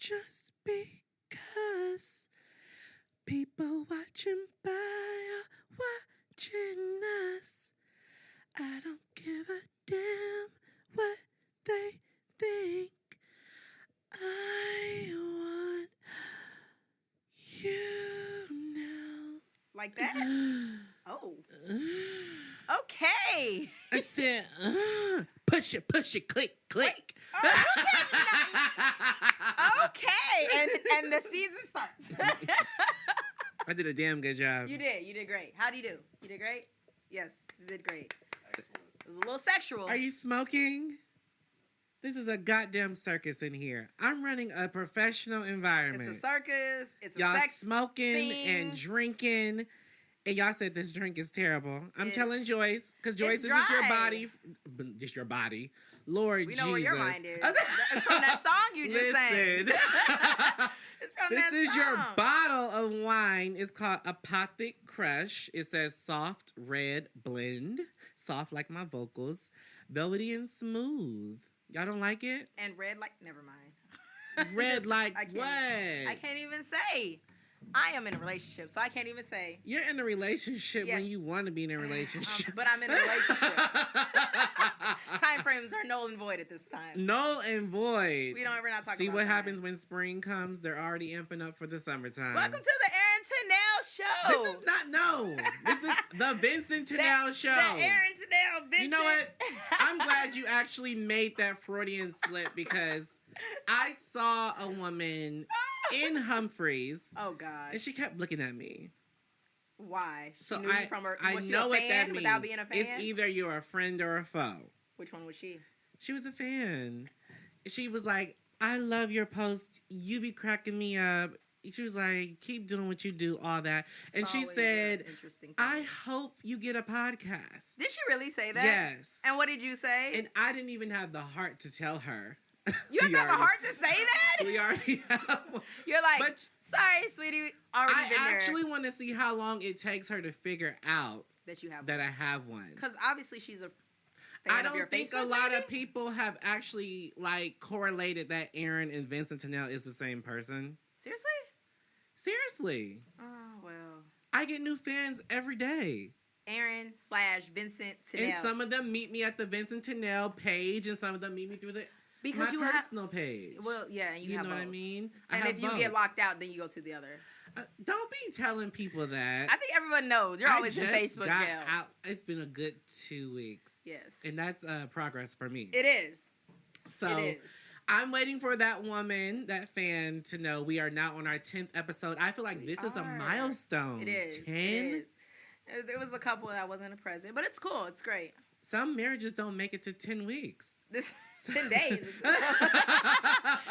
just because people watching by are watching us. I don't give a damn what they think. I want you now. Like that? Oh. Okay. I said, push it, click. Wait. Okay. And the season starts. I did a damn good job. You did great. How do you do? You did great? Yes, you did great. Excellent. It was a little sexual. Are you smoking? This is a goddamn circus in here. I'm running a professional environment. It's a circus. It's a y'all sex smoking thing. And drinking. And y'all said this drink is terrible. I'm telling Joyce, because Joyce, this dry. is your body. Just your body. Lord Jesus. We know where your mind is. It's from that song you just sang. It's from this that is song. your bottle of wine. It's called Petite Crush. It says soft red blend. Soft like my vocals. Velvety and smooth. Y'all don't like it? And red like, never mind. Red like what? I can't even say. I am in a relationship, so I can't even say. You're in a relationship when you want to be in a relationship. But I'm in a relationship. Time frames are null and void at this time. Null and void. We're not talking about See what time. happens when spring comes? They're already amping up for the summertime. Welcome to the Aaron Tennell Show. This is not, no. This is the Vincent-Tennell Show. The Aaron Tennell, Vincent. You know what? I'm glad you actually made that Freudian slip because I saw a woman in Humphreys. Oh, God. And she kept looking at me. Why? She So knew you from her, I was she know a what fan that means. without being a fan? It's either you're a friend or a foe. Which one was she? She was a fan. She was like, I love your post. You be cracking me up. She was like, keep doing what you do, all that. And It's she always said, an interesting thing. I hope you get a podcast. Did she really say that? Yes. And what did you say? And I didn't even have the heart to tell her. You have to have a heart to say that? We already have. You're like, but sorry, sweetie, already I been actually want to see how long it takes her to figure out that you have that I have one. Because obviously she's a fan I of your don't think Facebook a lot lady? of people have actually like correlated that Aaron and Vincent-Tennell is the same person. Seriously? Seriously. Oh, well. I get new fans every day. Aaron / Vincent-Tennell. And some of them meet me at the Vincent-Tennell page, and some of them meet me through because my personal page. Well, yeah, and you have know what I both. mean? And if you get locked out, then you go to the other. Don't be telling people that. I think everyone knows. You're always in Facebook jail. It's been a good 2 weeks. Yes. And that's progress for me. It is. So it is. I'm waiting for that woman, that fan, to know we are now on our 10th episode. I feel like this is a milestone. It is. 10? It is. There was a couple that wasn't present, but it's cool. It's great. Some marriages don't make it to 10 weeks. 10 days.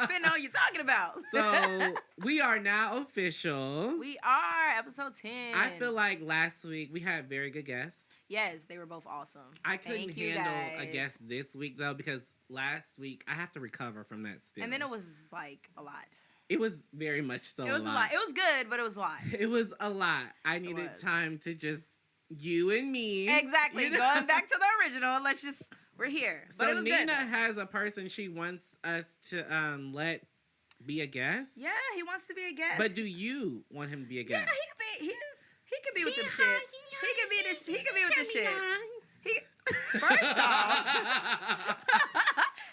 Depending on what you're talking about. So we are now official. We are episode 10. I feel like last week we had very good guests. Yes, they were both awesome. I couldn't handle guys. a guest this week though because last week I have to recover from that still. And then it was like a lot. It was very much so It was a lot. It was good, but it was a lot. It was a lot. I needed time to just you and me. Exactly. You know? Going back to the original. We're here. But So it was Nina good. has a person she wants us to let be a guest. Yeah, he wants to be a guest. But do you want him to be a guest? Yeah, he could be with the shit. He could be with the shit. First off,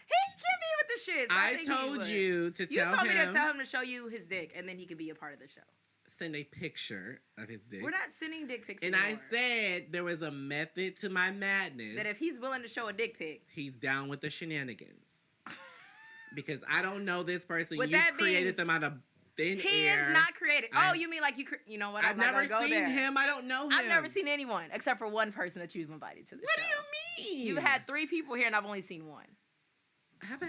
he can be with the shit. So I told you to tell him. You told me to tell him to show you his dick, and then he could be a part of the show. Send a picture of his dick. We're not sending dick pics and anymore. I said there was a method to my madness. That if he's willing to show a dick pic, he's down with the shenanigans. Because I don't know this person. With you that created them out of thin air. He is not created. You mean like you know what? I've never seen him. I don't know him. I've never seen anyone except for one person that you've invited to the show. What do you mean? You've had 3 people here, and I've only seen 1. I have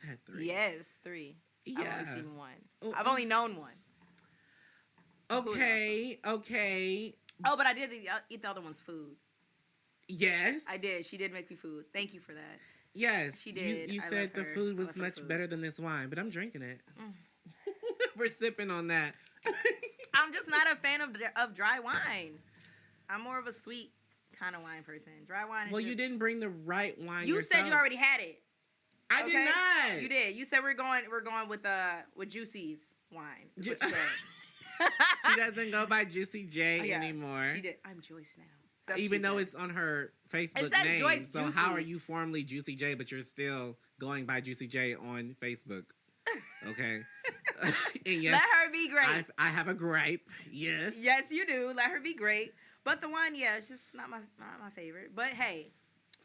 had 3. Yes, 3. Yeah. I've only seen 1. I've only known 1. Okay. Oh, but I did eat the other one's food. Yes. I did. She did make me food. Thank you for that. Yes. She did. You I said love the her. food I was love her much food. better than this wine, but I'm drinking it. We're sipping on that. I'm just not a fan of dry wine. I'm more of a sweet kind of wine person. Dry wine is you didn't bring the right wine You yourself. said you already had it. I did not. You did. You said we're going with Juicy's wine. Is what you said. She doesn't go by Juicy J anymore. She did. I'm Joyce now. Even though it's on her Facebook name. Joyce so Juicy. How are you formerly Juicy J, but you're still going by Juicy J on Facebook? Okay. And yes, let her be great. I have a gripe. Yes. Yes, you do. Let her be great. But the one, it's just not my favorite. But hey.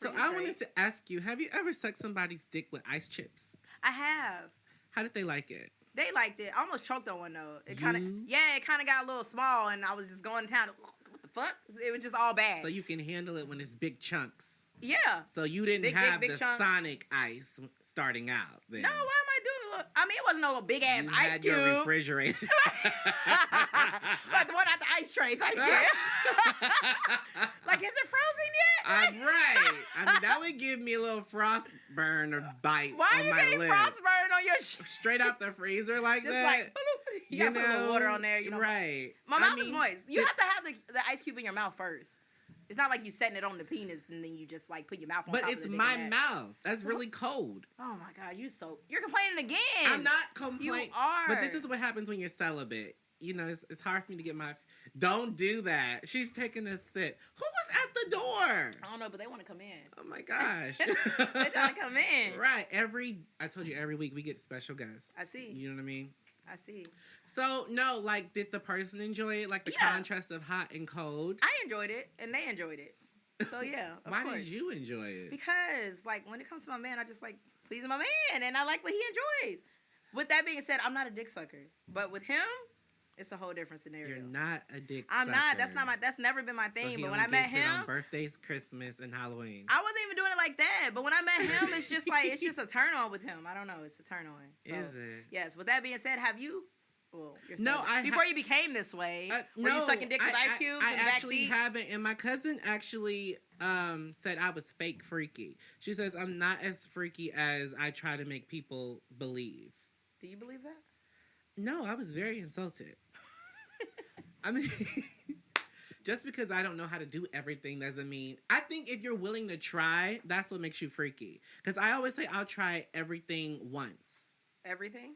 So I wanted to ask you, have you ever sucked somebody's dick with ice chips? I have. How did they like it? They liked it. I almost choked on one though. It kind of got a little small, and I was just going to town. What the fuck? It was just all bad. So you can handle it when it's big chunks. Yeah. So you didn't have big the chunks. Sonic ice starting out then. No, why am I doing it? Look, I mean, it wasn't no big ass you ice had cube. your refrigerator. Like the one at the ice tray type shit. Like, is it frozen yet? Right. I mean, that would give me a little frost burn or bite Why on are you my getting lip. frostburn on your Straight out the freezer like just that? like, you gotta put a little water on there, you know. Right. My mouth is moist. You have to have the ice cube in your mouth first. It's not like you setting it on the penis and then you just like put your mouth on top of But the it's dick my and that. mouth. That's really cold. Oh my God, you're complaining again. I'm not complaining. You are. But this is what happens when you're celibate. You know, it's hard for me to get my... Don't do that. She's taking a sip. Who was at the door? I don't know, but they want to come in. Oh my gosh. They trying to come in. Right. I told you every week we get special guests. I see. You know what I mean? I see. So, no, like, did the person enjoy it? Like, the contrast of hot and cold? I enjoyed it, and they enjoyed it. So, yeah, of Why course. did you enjoy it? Because, like, when it comes to my man, I just like pleasing my man, and I like what he enjoys. With that being said, I'm not a dick sucker. But with him, it's a whole different scenario. You're not a dick I'm sucker. not. That's never been my So thing. he But when only I met gets it him, on birthdays, Christmas, and Halloween. I wasn't even doing it like that. But when I met him, it's just like, it's just a turn on with him. I don't know. It's a turn on. So, Is it? Yes. With that being said, have you... Well, No, before you became this way, were you sucking dick with ice cubes I in the actually backseat? haven't. And my cousin actually said I was fake freaky. She says I'm not as freaky as I try to make people believe. Do you believe that? No, I was very insulted. I mean, just because I don't know how to do everything doesn't mean... I think if you're willing to try, that's what makes you freaky. Because I always say I'll try everything once. Everything?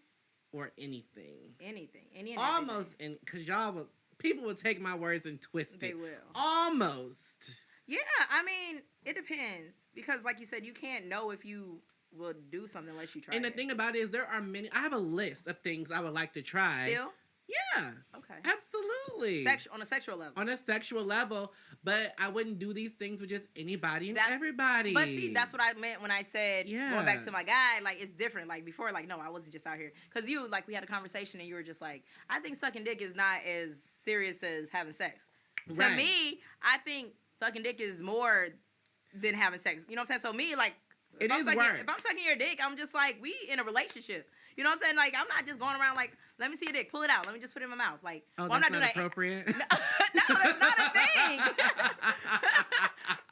Or anything. Anything. Any and Almost, because people will take my words and twist it. They will. Almost. Yeah, I mean, it depends. Because like you said, you can't know if you will do something unless you try And the thing about it is there are many... I have a list of things I would like to try. Still? Yeah. Okay. Absolutely. On a sexual level. On a sexual level. But I wouldn't do these things with just anybody and everybody. But see, that's what I meant when I said, going back to my guy, like, it's different. Like, before, like, no, I wasn't just out here. Because you, like, we had a conversation and you were just like, I think sucking dick is not as serious as having sex. Right. To me, I think sucking dick is more than having sex. You know what I'm saying? So me, like, if I'm sucking your dick, I'm just like, we in a relationship. You know what I'm saying? Like, I'm not just going around like, let me see your dick, pull it out, let me just put it in my mouth. Like, oh, well, I'm that's not not doing appropriate? No, that's not a thing.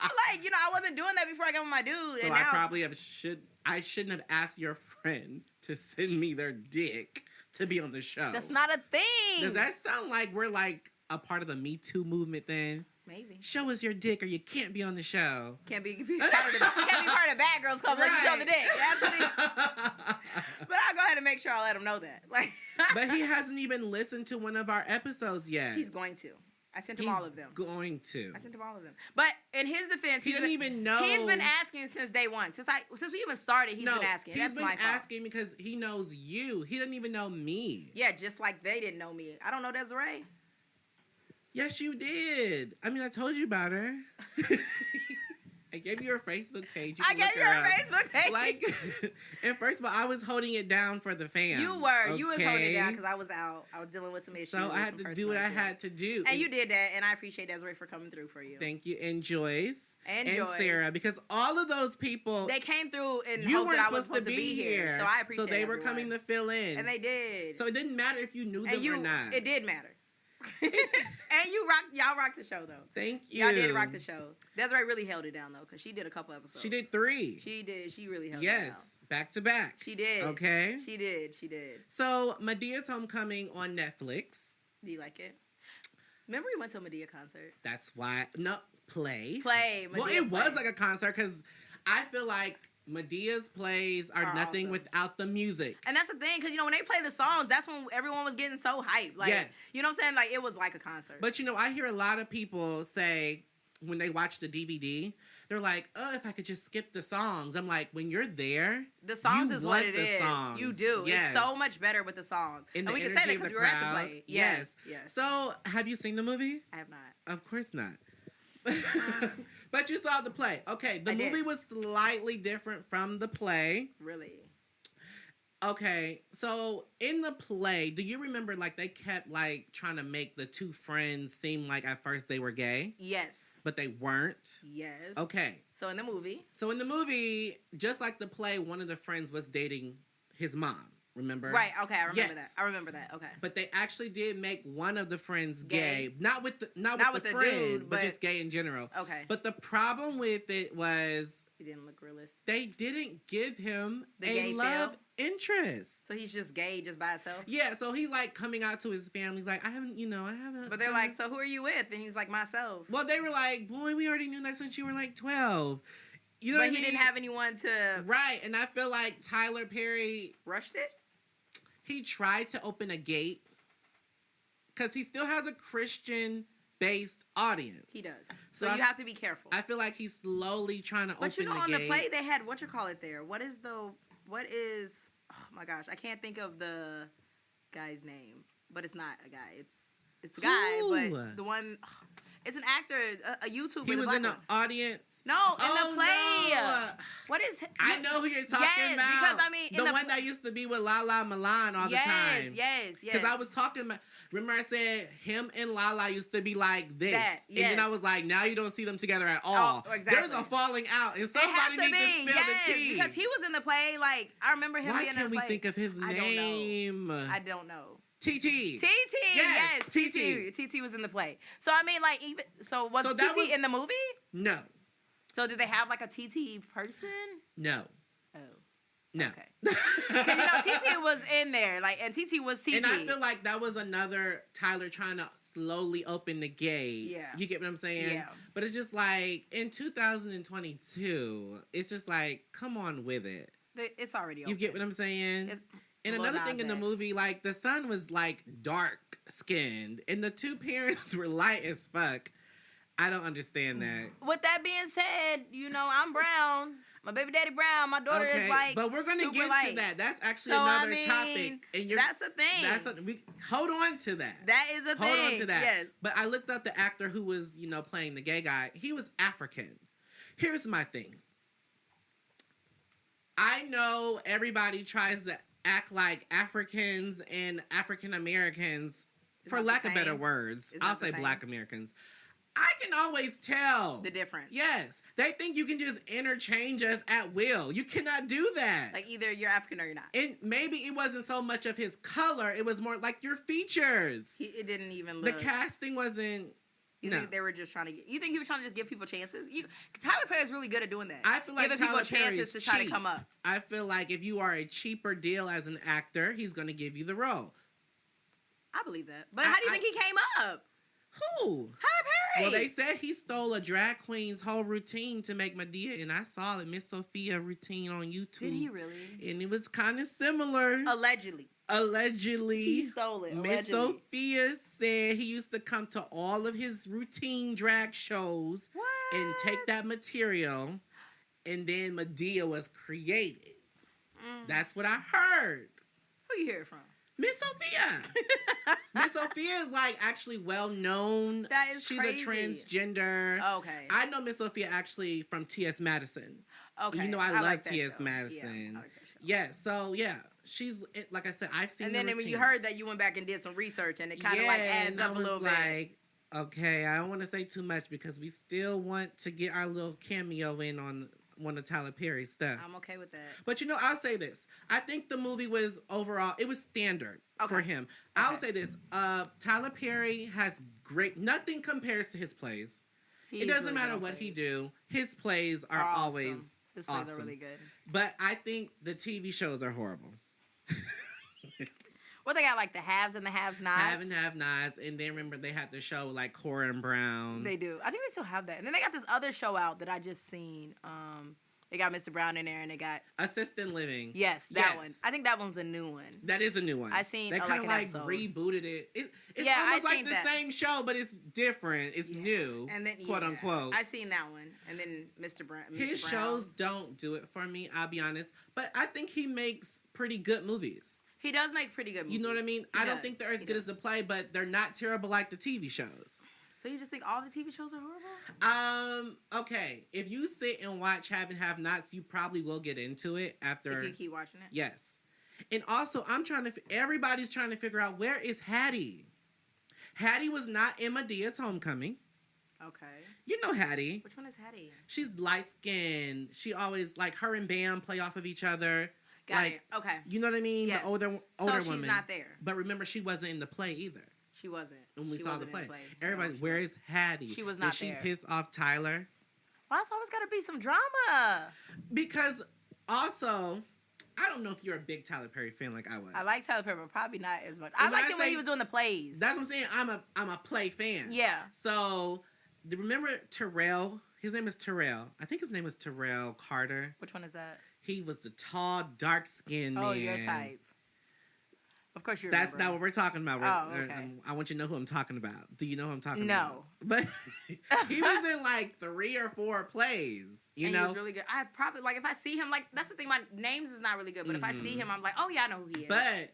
Like, you know, I wasn't doing that before I got with my dude. So and I now, probably shouldn't have asked your friend to send me their dick to be on the show. That's not a thing. Does that sound like we're like a part of the Me Too movement then? Maybe. Show us your dick or you can't be on the show. Can't be part of Bad Girls Club unless you show the dick. That's what But I'll go ahead and make sure I let him know that. Like, but he hasn't even listened to one of our episodes yet. He's going to. I sent him all of them. Going to. I sent him all of them. But in his defense, he didn't even know. He's been asking since day one. Since we even started, he's been asking. That's my fault. He's been asking because he knows you. He doesn't even know me. Yeah, just like they didn't know me. I don't know Desiree. Yes, you did. I mean, I told you about her. I gave you her Facebook page. I gave you her Facebook page. Like, and first of all, I was holding it down for the fam. You were. Okay? You was holding it down because I was out. I was dealing with some issues. So I had to do what I had to do. And you did that, and I appreciate Desiree for coming through for you. Thank you. And Joyce. And Sarah, because all of those people... They came through and you hoped weren't that I was supposed to be here. So I appreciate it. So they were coming to fill in. And they did. So it didn't matter if you knew them or not. It did matter. And y'all rocked the show, though. Thank you. Y'all did rock the show. Desiree really held it down, though, because she did a couple episodes. She did 3. She did. She really held it down. Yes, back to back. She did. Okay. She did. She did. So, Medea's Homecoming on Netflix. Do you like it? Remember we went to a Medea concert? That's why. No, play. Medea well, it was like a concert because I feel like Medea's plays are nothing awesome. without the music. And that's the thing, because, you know, when they play the songs, that's when everyone was getting so hyped. Like, yes. You know what I'm saying? Like, it was like a concert. But, you know, I hear a lot of people say, when they watch the DVD, they're like, oh, if I could just skip the songs. I'm like, when you're there, the songs is what it is. Songs. You do. Yes. It's so much better with the song. And we can say that because we were at the play. Yes. So, have you seen the movie? I have not. Of course not. But you saw the play. Okay, the movie was slightly different from the play. Really? Okay, so in the play, do you remember, like, they kept, like, trying to make the two friends seem like at first they were gay? Yes. But they weren't? Yes. Okay. So in the movie, just like the play, one of the friends was dating his mom. Remember? Right. Okay, I remember that. Okay. But they actually did make one of the friends gay. Not with the friend, dude, but just gay in general. Okay. But the problem with it was he didn't look realistic. They didn't give him a love interest. So he's just gay just by himself? Yeah, so he's like coming out to his family. He's like, I haven't. But they're like, so who are you with? And he's like, myself. Well, they were like, boy, we already knew that since you were like 12. You know but what I mean? He didn't have anyone to... Right, and I feel like Tyler Perry... rushed it? He tried to open a gate because he still has a Christian-based audience. He does. So you have to be careful. I feel like he's slowly trying to open the gate. But you know, on the play, they had, there? What is, oh my gosh, I can't think of the guy's name. But it's not a guy. It's a guy, but the one... It's an actor, a YouTuber. He was in the audience. No, in the play. No. What is? I know who you're talking about. Because I mean, the one that used to be with Lala Milan all the time. Yes. Because I was talking about. Remember, I said him and Lala used to be like this, and then I was like, now you don't see them together at all. Oh, exactly. There's a falling out, and somebody needs to spill the tea. Because he was in the play. Like I remember him being in the play. Why can't we think of his name? I don't know. TT. Yes. TT was in the play. So I mean, like, even was TT in the movie? No. So did they have like a TT person? No. Oh. No. Okay. Because you know TT was in there, like, and TT was TT. And I feel like that was another Tyler trying to slowly open the gate. Yeah. You get what I'm saying? Yeah. But it's just like in 2022, it's just like, come on with it. It's already open. You get what I'm saying? And another thing in the movie, like, the son was, like, dark-skinned, and the two parents were light as fuck. I don't understand that. With that being said, you know, I'm brown. My baby daddy brown. My daughter is, like, but we're going to get to that. That's actually topic. And that's a thing. Hold on to that. That is a thing. Hold on to that. Yes. But I looked up the actor who was, you know, playing the gay guy. He was African. Here's my thing. I know everybody tries to act like Africans and African Americans, for lack of better words. I'll say Black Americans. I can always tell the difference. Yes. They think you can just interchange us at will. You cannot do that. Like, either you're African or you're not. And maybe it wasn't so much of his color. It was more like your features. It didn't even look. The casting wasn't... You think they were just trying to you think he was trying to just give people chances? Tyler Perry is really good at doing that. I feel like giving Tyler people Perry chances is to try cheap. to come up. I feel like if you are a cheaper deal as an actor, he's going to give you the role. I believe that. But how do you think he came up? Who? Tyler Perry. Well, they said he stole a drag queen's whole routine to make Medea, and I saw the Miss Sophia routine on YouTube. Did he really? And it was kind of similar. Allegedly. He stole it. Miss Sophia said he used to come to all of his routine drag shows and take that material, and then Medea was created. That's what I heard. Who you hear it from? Miss Sophia. Miss Sophia is like actually well known. That is crazy. She's a transgender. Oh, okay. I know Miss Sophia actually from T.S. Madison. Okay. You know I love like T.S. show. Madison. Yeah, I like that show. Yeah, so yeah. She's, like I said, I've seen and then the when you heard that, you went back and did some research, and it kind of like adds up a little bit. Okay, I don't want to say too much because we still want to get our little cameo in on one of Tyler Perry's stuff. I'm okay with that. But, you know, I'll say this. I think the movie was overall, it was standard for him. Okay. I'll say this. Tyler Perry has nothing compares to his plays. It doesn't matter what he do. His plays are always His awesome. plays are really good. But I think the TV shows are horrible. Well, they got like the haves and the have-nots. Have and have-nots. And then remember they had the show like Cora and Brown. They do. I think they still have that. And then they got this other show out that I just seen. They got Mr. Brown in there, and they got Assisted Living. Yes, that one. I think that one's a new one. That is a new one. I seen. They kind of like rebooted it. It's almost like the same show, but it's different. It's new, and then, quote unquote. I seen that one, and then Mr. Brown. His shows don't do it for me. I'll be honest, but I think he makes pretty good movies. He does make pretty good movies. You know what I mean? I don't think they're as good as the play, but they're not terrible like the TV shows. So you just think all the TV shows are horrible? Okay. If you sit and watch Have and Have Nots, you probably will get into it after. If you keep watching it? Yes. And also, everybody's trying to figure out, where is Hattie? Hattie was not in Medea's Homecoming. Okay. You know Hattie. Which one is Hattie? She's light-skinned. She always, like, her and Bam play off of each other. Got it. Okay. You know what I mean? Yes. The older so woman. she's not there. But remember, she wasn't in the play either. She wasn't. When we saw the play. Everybody, where is Hattie? She was not there. Did she piss off Tyler? Why it's always got to be some drama? Because also, I don't know if you're a big Tyler Perry fan like I was. I like Tyler Perry, but probably not as much. I liked him when he was doing the plays. That's what I'm saying. I'm a play fan. Yeah. So, remember Terrell? His name is Terrell. I think his name was Terrell Carter. Which one is that? He was the tall, dark-skinned man. Oh, your type. Of course you're. That's not what we're talking about. Okay. I want you to know who I'm talking about. Do you know who I'm talking No. about? But he was in like 3 or 4 plays. You know, he was really good. I probably if I see him, that's the thing. My names is not really good, but if I see him, I'm like, oh yeah, I know who he is. But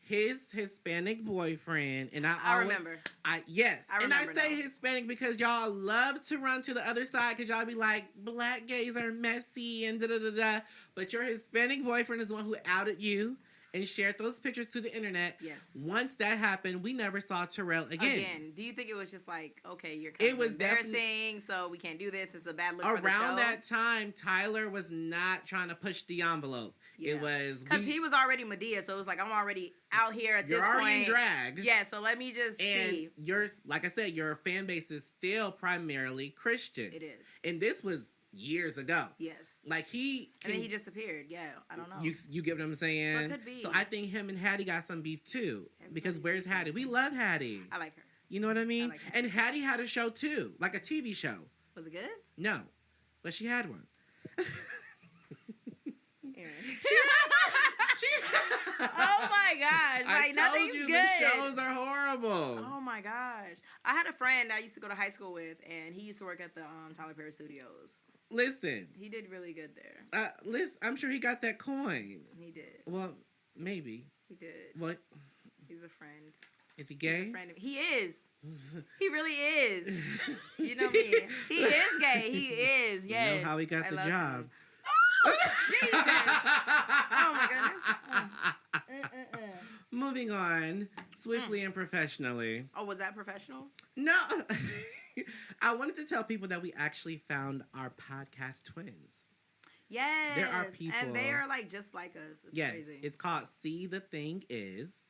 his Hispanic boyfriend, and I remember. Yes, I remember. And I say Hispanic because y'all love to run to the other side because y'all be like, black gays are messy and da da da da. But your Hispanic boyfriend is the one who outed you and shared those pictures to the internet. Yes. Once that happened, we never saw Terrell again. Do you think it was just like, okay, you're kind of embarrassing, so we can't do this. It's a bad look for the show? Around that time, Tyler was not trying to push the envelope. Yeah. It was... Because he was already Medea, so it was like, I'm already out here at this point. You're already in drag. Yeah, so let me just see. And like I said, your fan base is still primarily Christian. It is. And this was years ago. Yes. Like and then he disappeared. Yeah, I don't know. You get what I'm saying? So it could be. So I think him and Hattie got some beef too. Because where's Hattie? We love Hattie. I like her. You know what I mean? I like her. And Hattie had a show too, like a TV show. Was it good? No, but she had one. Oh my gosh! Like nothing's good. The shows are horrible. Oh my gosh! I had a friend I used to go to high school with, and he used to work at the Tyler Perry Studios. Listen, he did really good there. Listen, I'm sure he got that coin. He did. Well, maybe he did. What? He's a friend. Is he gay? He's a friend of, he is. He really is. You know me. He is gay. He is. Yes. You know how he got the job. Jesus. Oh my goodness. Moving on swiftly and professionally. Oh, was that professional? No. I wanted to tell people that we actually found our podcast twins. Yes. There are people. And they are just like us. It's crazy. It's called See the Thing Is.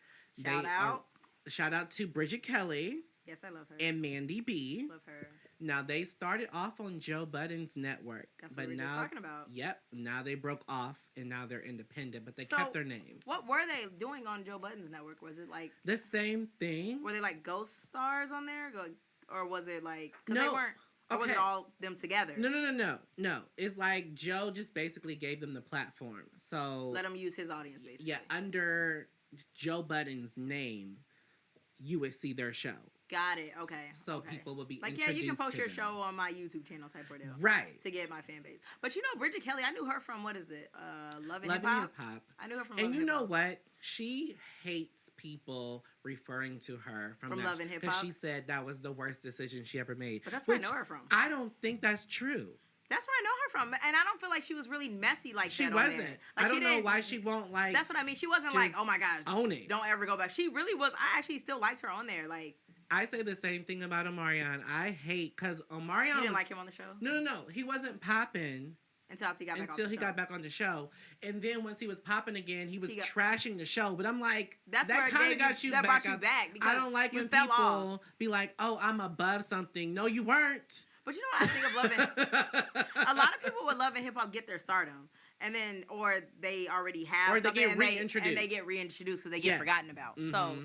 Shout out to Bridget Kelly. Yes, I love her. And Mandy B. Love her. Now, they started off on Joe Budden's network. That's what we were just talking about. Yep. Now they broke off, and now they're independent, but they kept their name. What were they doing on Joe Budden's network? Was it the same thing? Were they ghost stars on there? Or was it No. They weren't... Or was it all them together? No. It's like Joe just basically gave them the platform. So... Let him use his audience, basically. Yeah, under Joe Budden's name, you would see their show. Got it. Okay. So people will be introduced you can post to your them. show on my YouTube channel type of deal. Right. To get my fan base. But Bridget Kelly, I knew her from, what is it? Love and Hip Hop. I knew her from Love and Hip Hop. And you know Hip-Hop. what? She hates people referring to her from Love and Hip Hop. because she said that was the worst decision she ever made. But that's where I know her from. I don't think that's true. That's where I know her from. And I don't feel like she was really messy like she that. Wasn't. On there. I don't know why she won't That's what I mean. She wasn't oh my gosh. Own it. Don't ever go back. She really was. I actually still liked her on there. I say the same thing about Omarion. I hate because Omarion. You didn't like him on the show? No. He wasn't popping until he got back on the show. Got back on the show. And then once he was popping again, he was trashing the show. But I'm like, that kind of got you back. Brought you back because I don't like when people be like, oh, I'm above something. No, you weren't. But you know what I think of Love and... A lot of people with Love and Hip Hop get their stardom. And then, or they already have or they get reintroduced. And they get reintroduced because they get forgotten about. Mm-hmm. So,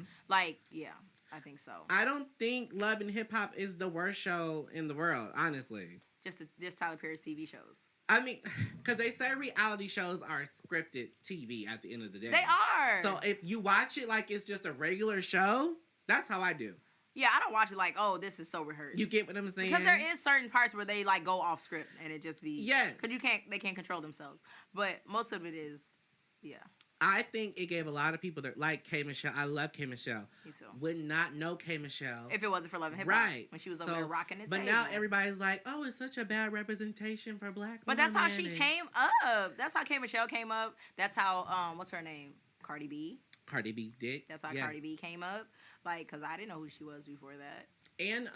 yeah. I think so. I don't think Love and Hip Hop is the worst show in the world, honestly. Just Tyler Perry's TV shows. I mean, because they say reality shows are scripted TV at the end of the day. They are. So if you watch it like it's just a regular show, that's how I do. Yeah, I don't watch it like, oh, this is so rehearsed. You get what I'm saying? Because there is certain parts where they like go off script and it just be yes. Because they can't control themselves. But most of it is, yeah. I think it gave a lot of people that like K Michelle. I love K Michelle. Me too. Would not know K Michelle if it wasn't for Love and Hip Hop, right? When she was over there rocking it. But now everybody's like, oh, it's such a bad representation for black. But that's how she came up. That's how K Michelle came up. That's how what's her name? Cardi B. Cardi B did. That's how Cardi B came up. Like, cause I didn't know who she was before that. And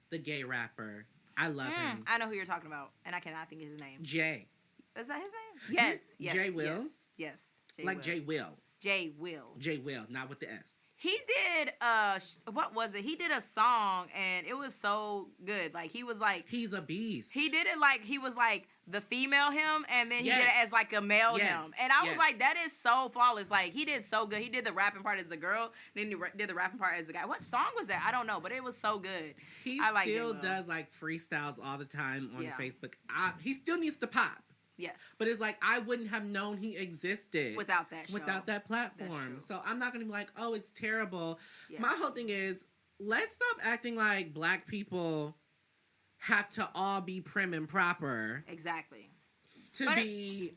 the gay rapper. I love him. I know who you're talking about, and I cannot think of his name. Jay. Is that his name? Yes. Yes. Jay Wills. Yes. Jay like Will. Jay Will. Jay Will. Jay Will, not with the S. He did what was it? He did a song and it was so good. Like he was like he's a beast. He did it like he was like the female him and then he did it as like a male him. And I was like, that is so flawless. Like he did so good. He did the rapping part as a girl, then he did the rapping part as a guy. What song was that? I don't know, but it was so good. He still does like freestyles all the time on Facebook. He still needs to pop. Yes. But it's like, I wouldn't have known he existed. Without that show. Without that platform. So I'm not going to be like, oh, it's terrible. Yes. My whole thing is, let's stop acting like black people have to all be prim and proper. Exactly. You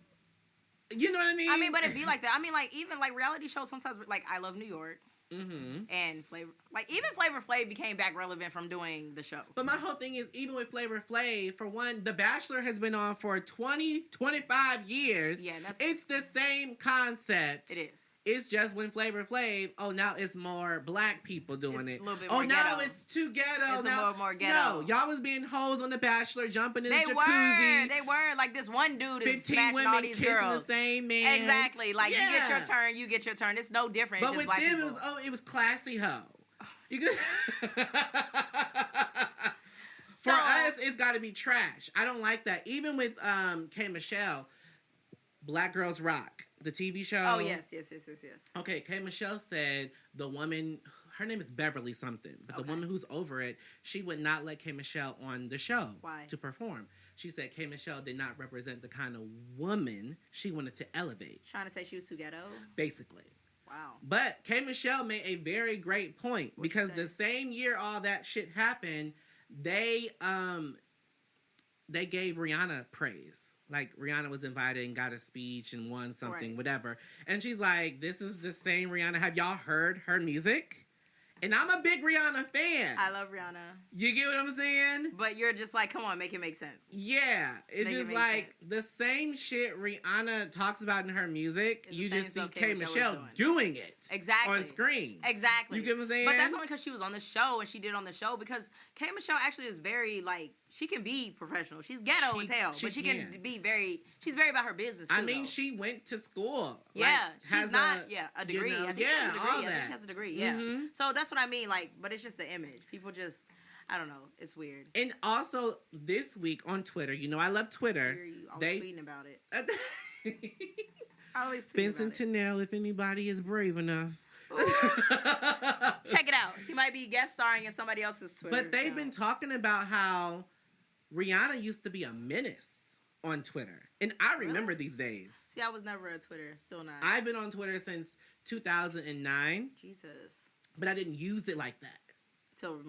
know what I mean? I mean, but it'd be like that. I mean, like, even like reality shows sometimes, like, I Love New York. Mm-hmm. And Flavor, like even Flavor Flav became back relevant from doing the show. But my whole thing is, even with Flavor Flav, for one, The Bachelor has been on for 20, 25 years. Yeah, it's the same concept. It is. It's just when Flavor Flav, now it's more black people doing it. A little bit more ghetto. Now it's too ghetto. It's now, more ghetto. No, y'all was being hoes on The Bachelor, jumping in the jacuzzi. They were. Like this one dude is 15 smashing women all these kissing girls. the same man. Exactly. Like you get your turn, you get your turn. It's no different. But it's just with black them, people. it was classy hoe. You could. For us, it's got to be trash. I don't like that. Even with K Michelle, Black Girls Rock, the TV show. Oh, yes. Okay, K Michelle said the woman, her name is Beverly something, but the woman who's over it, she would not let K Michelle on the show to perform. She said K Michelle did not represent the kind of woman she wanted to elevate. Trying to say she was too ghetto? Basically. Wow. But K Michelle made a very great point because the same year all that shit happened, they gave Rihanna praise. Like, Rihanna was invited and got a speech and won something, whatever. And she's like, this is the same Rihanna. Have y'all heard her music? And I'm a big Rihanna fan. I love Rihanna. You get what I'm saying? But you're just like, come on, make it make sense. Yeah. It's just like the same shit Rihanna talks about in her music. You just see K Michelle doing it. Exactly. On screen. Exactly. You get what I'm saying? But that's only because she was on the show and she did on the show because K Michelle actually is very, like, she can be professional. She's ghetto as hell, but she can be she's very about her business too, I mean, she went to school. Yeah, she's a degree. You know, I think she has a degree. all that. I think she has a degree, yeah. Mm-hmm. So that's what I mean, like, but it's just the image. People just, I don't know, it's weird. And also, this week on Twitter, you know I love Twitter. You always tweeting about it. I always tweet Vincent-Tennell, if anybody is brave enough. Check it out. He might be guest starring in somebody else's Twitter. But they've been talking about how Rihanna used to be a menace on Twitter. And I remember these days. See, I was never on Twitter. Still not. I've been on Twitter since 2009. Jesus. But I didn't use it like that.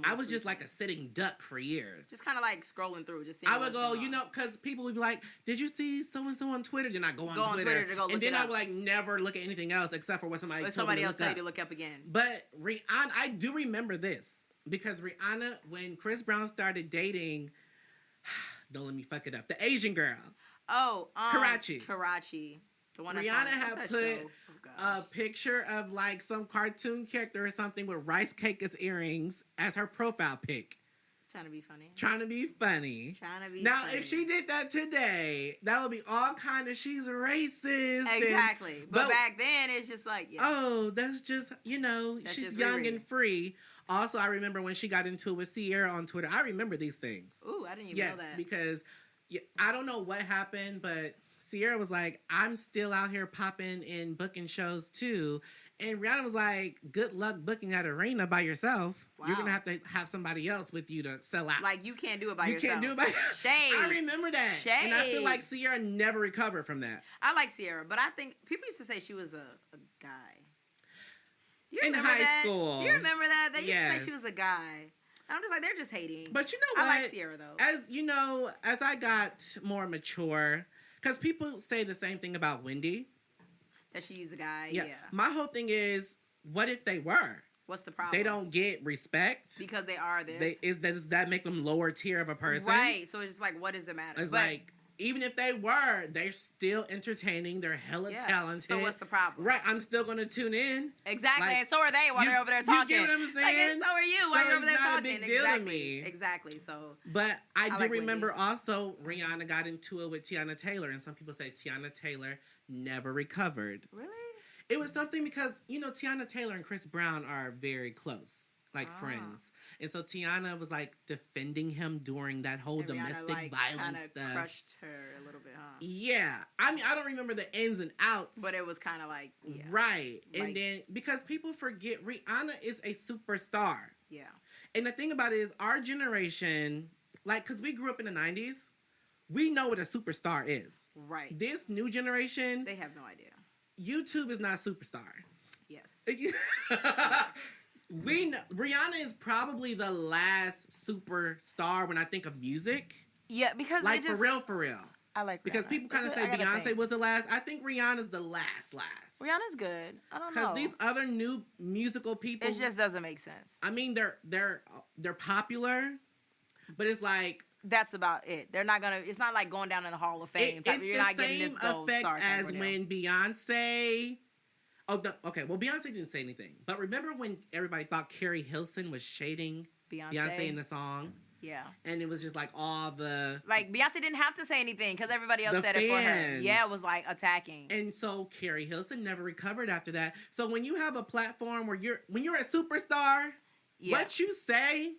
I was just like a sitting duck for years. Just kind of like scrolling through. Just seeing I would go, because people would be like, did you see so-and-so on Twitter? Then I go on Twitter to go look and then it I up. would like never look at anything else except for what somebody else told you to look up again. But Rihanna, I do remember this. Because Rihanna, when Chris Brown started dating, don't let me fuck it up, the Asian girl. Oh, Karachi. The one Rihanna had put a picture of like some cartoon character or something with rice cake as earrings as her profile pic. Trying to be funny. Now, if she did that today, that would be all kind of, she's racist. Exactly. But back then, it's just like, that's just, she's young and free. Also, I remember when she got into it with Sierra on Twitter. I remember these things. Ooh, I didn't even know that. Yes, because I don't know what happened, but Sierra was like, I'm still out here popping and booking shows too. And Rihanna was like, good luck booking that arena by yourself. Wow. You're going to have somebody else with you to sell out. Like, you can't do it by yourself. You can't do it by yourself. Shade. I remember that. Shade. And I feel like Sierra never recovered from that. I like Sierra, but I think people used to say she was a guy. Do you in remember high school. Do you remember that? They used to say she was a guy. And I'm just like, they're just hating. But you know what? I like Sierra, though. As you know, as I got more mature, because people say the same thing about Wendy. That she's a guy, yeah. My whole thing is, what if they were? What's the problem? They don't get respect. Because they are this. Does that make them lower tier of a person? Right. So it's like, what does it matter? It's like, even if they were, they're still entertaining. They're hella talented. So what's the problem? Right. I'm still going to tune in. Exactly. Like, and so are they while they're over there talking. You get what I'm saying? Like, and so are you while you're over there talking. It's not a big deal to me. Exactly. So. But I do like remember Wendy. Also Rihanna got into it with Tiana Taylor. And some people say Tiana Taylor never recovered. Really? It was something because, you know, Tiana Taylor and Chris Brown are very close, like friends. And so Tiana was like defending him during that whole domestic violence stuff. Crushed her a little bit, huh? Yeah. I mean, I don't remember the ins and outs. But it was kind of like, Right. Like, and then, because people forget, Rihanna is a superstar. Yeah. And the thing about it is, our generation, like, because we grew up in the 90s, we know what a superstar is. Right. This new generation. They have no idea. YouTube is not a superstar. Yes. We know, Rihanna is probably the last superstar when I think of music. Yeah, because like for real. I like Rihanna. Because people kind of say Beyonce was the last. I think Rihanna's the last. Rihanna's good. I don't know. Because these other new musical people, it just doesn't make sense. I mean, they're popular, but it's like. That's about it. They're not gonna. It's not like going down in the Hall of Fame. You're not getting this gold star as when Beyonce. Oh no, okay. Well, Beyonce didn't say anything, but remember when everybody thought Carrie Hilson was shading Beyonce in the song? Yeah. And it was just like all the like Beyonce didn't have to say anything because everybody else said it for her. Yeah, it was like attacking. And so Carrie Hilson never recovered after that. So when you have a platform where you're a superstar, what you say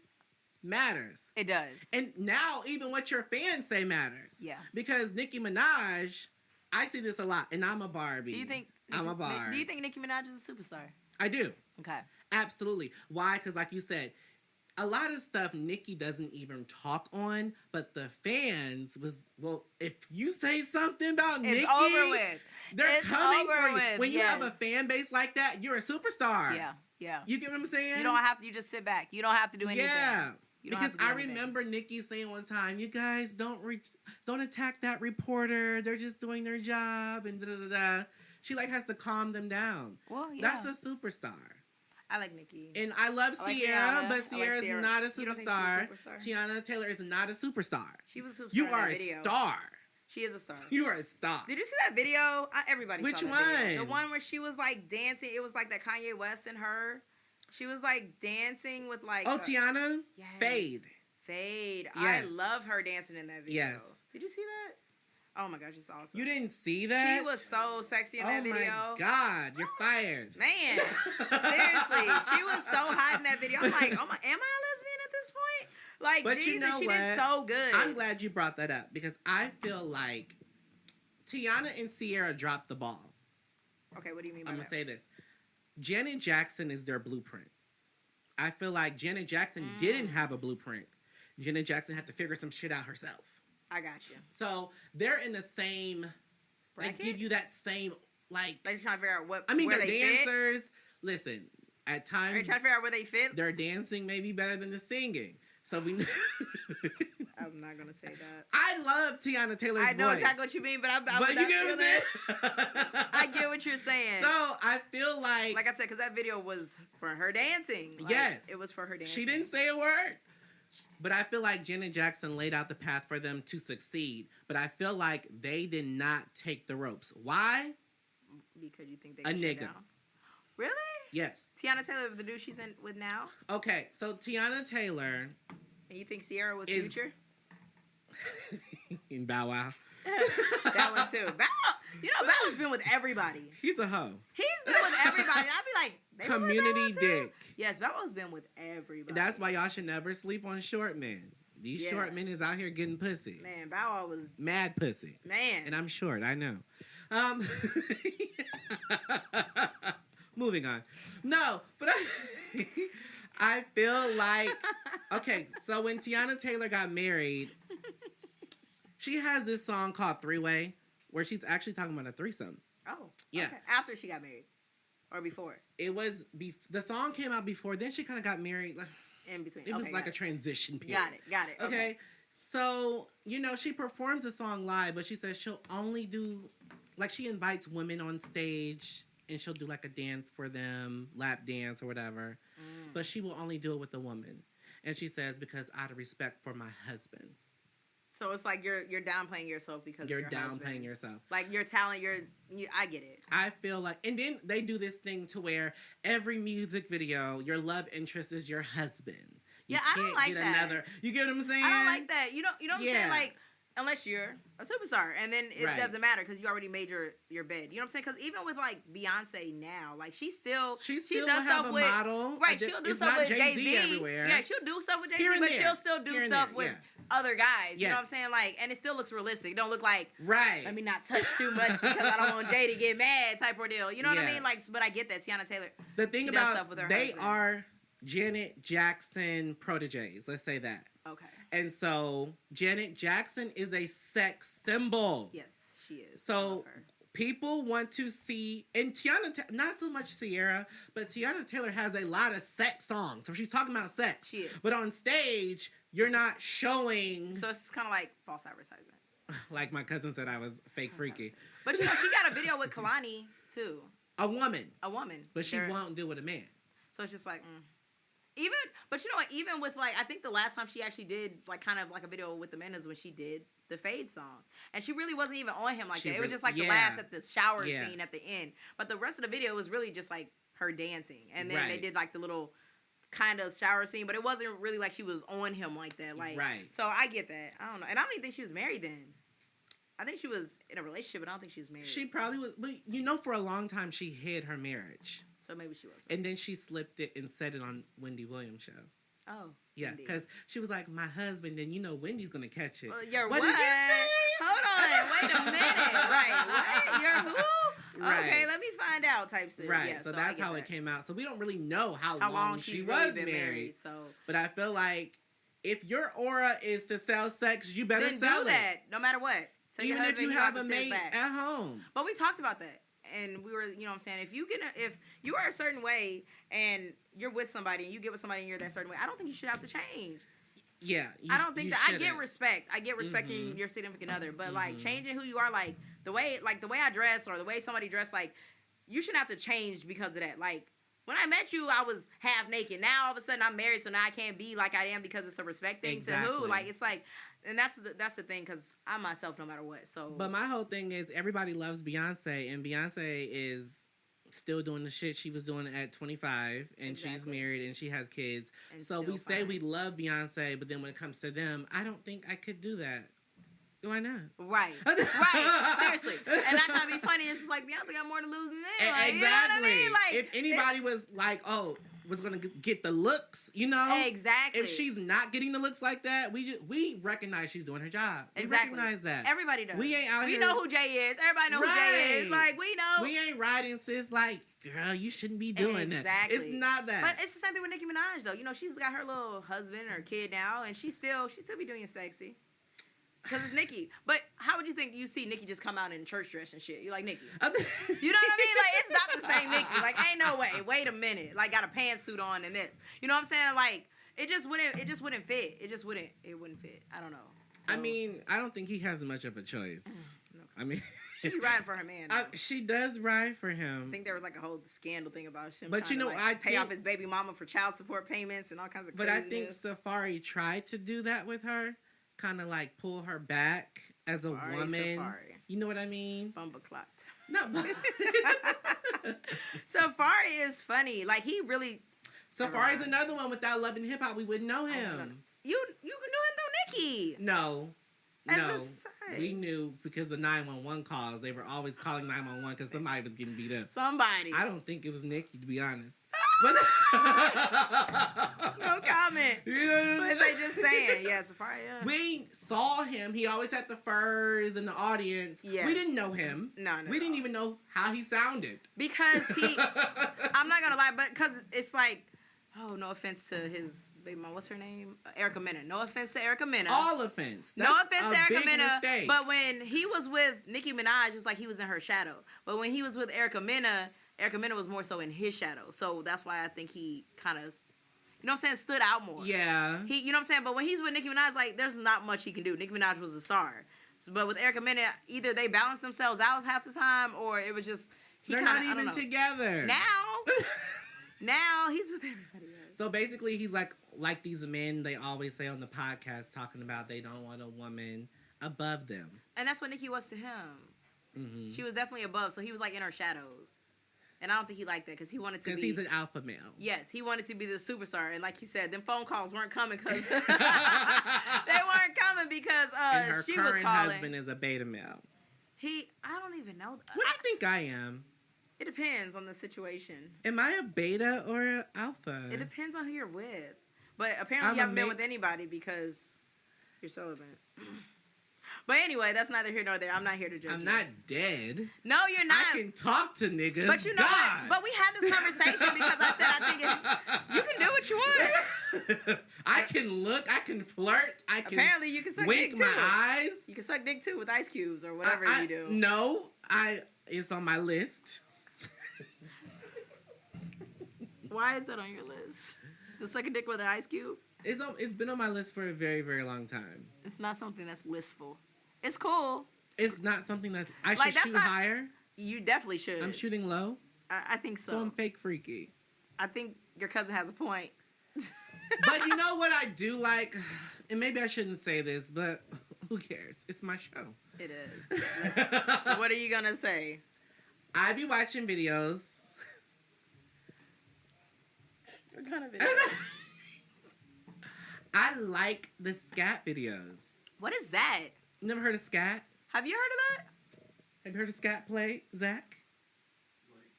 matters. It does. And now even what your fans say matters. Yeah. Because Nicki Minaj, I see this a lot, and I'm a Barbie. Do you think I'm a Barbie? Do you think Nicki Minaj is a superstar? I do. Okay. Absolutely. Why? Because like you said, a lot of stuff Nicki doesn't even talk on, but the fans if you say something about Nicki, over with. They're coming for you. When you have a fan base like that, you're a superstar. Yeah. Yeah. You get what I'm saying? You don't have to. You just sit back. You don't have to do anything. Yeah. Because I remember Nicki saying one time, "You guys don't attack that reporter. They're just doing their job." And da da da. She has to calm them down. Well, yeah. That's a superstar. I like Nicki. And I love Sierra, but Sierra's not a superstar. Tiana Taylor is not a superstar. She was a superstar. You are a star. She is a star. You are a star. Did you see that video? Everybody Which saw that one? Video. The one where she was dancing. It was that Kanye West and her. She was dancing with Tiana? Yes. Fade. Yes. I love her dancing in that video. Yes. Did you see that? Oh my gosh, it's awesome. You didn't see that? She was so sexy in that video. Oh my God, you're fired. Man, seriously, she was so hot in that video. I'm like, oh my, am I a lesbian at this point? But Jesus, you know she what? did so good. I'm glad you brought that up because I feel like Tiana and Sierra dropped the ball. Okay, what do you mean by that? I'm going to say this. Janet Jackson is their blueprint. I feel like Janet Jackson didn't have a blueprint. Janet Jackson had to figure some shit out herself. I got you. So they're in the same. Bracket? They give you that same They're trying to figure out what. I mean, where they're they dancers. Fit? Listen, at times. Are you trying to figure out where they fit? Their dancing may be better than the singing. So we. I'm not gonna say that. I love Tiana Taylor's voice. I know exactly what you mean, but you get what I'm saying. I get what you're saying. So I feel like I said, because that video was for her dancing. Yes, it was for her dancing. She didn't say a word. But I feel like Janet Jackson laid out the path for them to succeed. But I feel like they did not take the ropes. Why? Because you think they a nigga. Down. Really? Yes. Tiana Taylor, the dude she's in with now? Okay, so Tiana Taylor. And you think Sierra with Future? In Bow Wow. That one too. Bow Wow's been with everybody. He's a hoe. He's been with everybody. I'd be like, community dick. Yes, Bow Wow's been with everybody. That's why y'all should never sleep on short men. These short men is out here getting pussy. Man, Bow Wow was mad pussy. Man. And I'm short, I know. Moving on. No, but I feel like, okay, so when Teyana Taylor got married, she has this song called Three Way, where she's actually talking about a threesome. Oh, yeah. Okay. After she got married, or before? It was the song came out before. Then she kind of got married. In between. It was like a transition period. Got it. Okay. So she performs the song live, but she says she'll only do, like, she invites women on stage and she'll do like a dance for them, lap dance or whatever. But she will only do it with a woman. And she says, because out of respect for my husband. So it's like you're downplaying yourself because you're of your downplaying husband. yourself. Like your talent, I get it. I feel like, and then they do this thing to where every music video, your love interest is your husband. You I don't like that. You get what I'm saying? I don't like that. You know what I'm saying? Like, unless you're a superstar, and then it doesn't matter because you already made your bed. You know what I'm saying? Because even with like Beyonce now, like she still does stuff with model. Right, she'll do stuff with Jay-Z everywhere. Yeah, she'll do stuff with Jay-Z, but she'll still do stuff with other guys. You know what I'm saying? Like, and it still looks realistic. It don't look like let me not touch too much because I don't want Jay to get mad type ordeal. You know what I mean? Like, but I get that Teyana Taylor. The thing about stuff with her husband. Are Janet Jackson proteges. Let's say that. Okay. And so Janet Jackson is a sex symbol. Yes, she is. So people want to see, and not so much Sierra, but Teyana Taylor has a lot of sex songs. So she's talking about sex. She is. But on stage, you're not showing. So it's kind of like false advertisement. Like my cousin said, I was fake freaky. But she got a video with Kalani too. A woman. But she won't do it with a man. So it's just like. But you know what? Even with like, I think the last time she actually did like kind of like a video with the men is when she did the Fade song, and she really wasn't even on him like that. It was just like the last at the shower scene at the end. But the rest of the video was really just like her dancing, and then they did like the little kind of shower scene, but it wasn't really like she was on him like that. Like, so I get that. I don't know, and I don't even think she was married then. I think she was in a relationship, but I don't think she was married. She probably was, but for a long time she hid her marriage. So maybe she was. And then she slipped it and said it on Wendy Williams' show. Oh. Yeah, because she was like, my husband, and Wendy's going to catch it. What did you say? Hold on. Wait a minute. Right. What? You're who? Right. Okay, let me find out type shit. Right. Yeah, so that's how it came out. So we don't really know how long she was married. So. But I feel like if your aura is to sell sex, you better then sell do that, no matter what. So even if you have a mate at home. But we talked about that. And we were, you know what I'm saying, if you are a certain way and you're with somebody and you get with somebody and you're that certain way, I don't think you should have to change. Yeah. I don't think that. I get respect. I get respecting your significant other, but like changing who you are, like the way I dress or the way somebody dressed, like you shouldn't have to change because of that. Like when I met you, I was half naked. Now all of a sudden I'm married, so now I can't be like I am because it's a respect thing to who. Like it's like. And that's the thing, because I'm myself no matter what. So, but my whole thing is everybody loves Beyonce, and Beyonce is still doing the shit she was doing at 25, and she's married and she has kids. And so we say we love Beyonce, but then when it comes to them, I don't think I could do that. Why not? Right. Seriously. And that's not be funny. It's like Beyonce got more to lose than them. Like, exactly. You know what I mean? Like, if anybody was like, was gonna get the looks, Exactly. If she's not getting the looks like that, we recognize she's doing her job. We exactly. recognize that. Everybody does. We ain't out here. We know who Jay is. Everybody know who Jay is. Like we know. We ain't riding sis like, girl, you shouldn't be doing that. It's not that. But it's the same thing with Nicki Minaj though. She's got her little husband or kid now, and she still be doing it sexy. Because it's Nicki. But how would you think you see Nicki just come out in church dress and shit? You're like, Nicki. You know what I mean? Like, it's not the same Nicki. Like, ain't no way. Wait a minute. Like, got a pantsuit on and this. You know what I'm saying? Like, it just wouldn't fit. It wouldn't fit. I don't know. So, I mean, I don't think he has much of a choice. No. I mean... She be riding for her man. She does ride for him. I think there was like a whole scandal thing about him. But I pay off his baby mama for child support payments and all kinds of craziness. But I think Safari tried to do that with her. Kind of like pull her back as a woman. Safari. You know what I mean? Bumbleclot. No. Safari is funny. Like he really. Safari's another one without Love and Hip Hop. We wouldn't know him. You knew him through Nicki. No. We knew because of 911 calls. They were always calling 911 because somebody was getting beat up. Somebody. I don't think it was Nicki, to be honest. But no comment. You know what they just saying? Yeah, Safaria. We saw him. He always had the furs in the audience. Yes. We didn't know him. No. We didn't even know how he sounded. Because I'm not gonna lie, but because it's like, oh, no offense to his baby mom. What's her name? Erica Mena. No offense to Erica Mena. All offense. No offense to Erica Mena. Mistake. But when he was with Nicki Minaj, it was like he was in her shadow. But when he was with Erica Mena was more so in his shadow. So that's why I think he kind of, you know what I'm saying, stood out more. Yeah. You know what I'm saying? But when he's with Nicki Minaj, like, there's not much he can do. Nicki Minaj was a star. But with Erica Mena, either they balanced themselves out half the time, or it was just, they're not even together. Now he's with everybody else. So basically, he's like these men they always say on the podcast, talking about they don't want a woman above them. And that's what Nicki was to him. Mm-hmm. She was definitely above, so he was like in her shadows. And I don't think he liked that because he wanted to be... Because he's an alpha male. Yes, he wanted to be the superstar. And like you said, them phone calls weren't coming because... they weren't coming because and her she was calling. current husband is a beta male. I don't even know. What do you think I am? It depends on the situation. Am I a beta or an alpha? It depends on who you're with. But apparently you haven't been with anybody because you're celibate. But anyway, that's neither here nor there. I'm not here to judge you. I'm not dead. No, you're not. I can talk to niggas. But you know what? But we had this conversation because I said I think you can do what you want. I can look. I can flirt. I can apparently you can suck wink dick too. my eyes. You can suck dick too with ice cubes or whatever you do. No, it's on my list. Why is that on your list? To suck a dick with an ice cube? It's been on my list for a very, very long time. It's not something that's listful. It's cool. It's not something that's... I should shoot higher. You definitely should. I'm shooting low. I think so. So I'm fake freaky. I think your cousin has a point. But you know what I do like? And maybe I shouldn't say this, but who cares? It's my show. It is. What are you going to say? I be watching videos. What kind of videos? I like the Scat videos. What is that? Never heard of Scat? Have you heard of that? Have you heard of Scat play, Zach? Like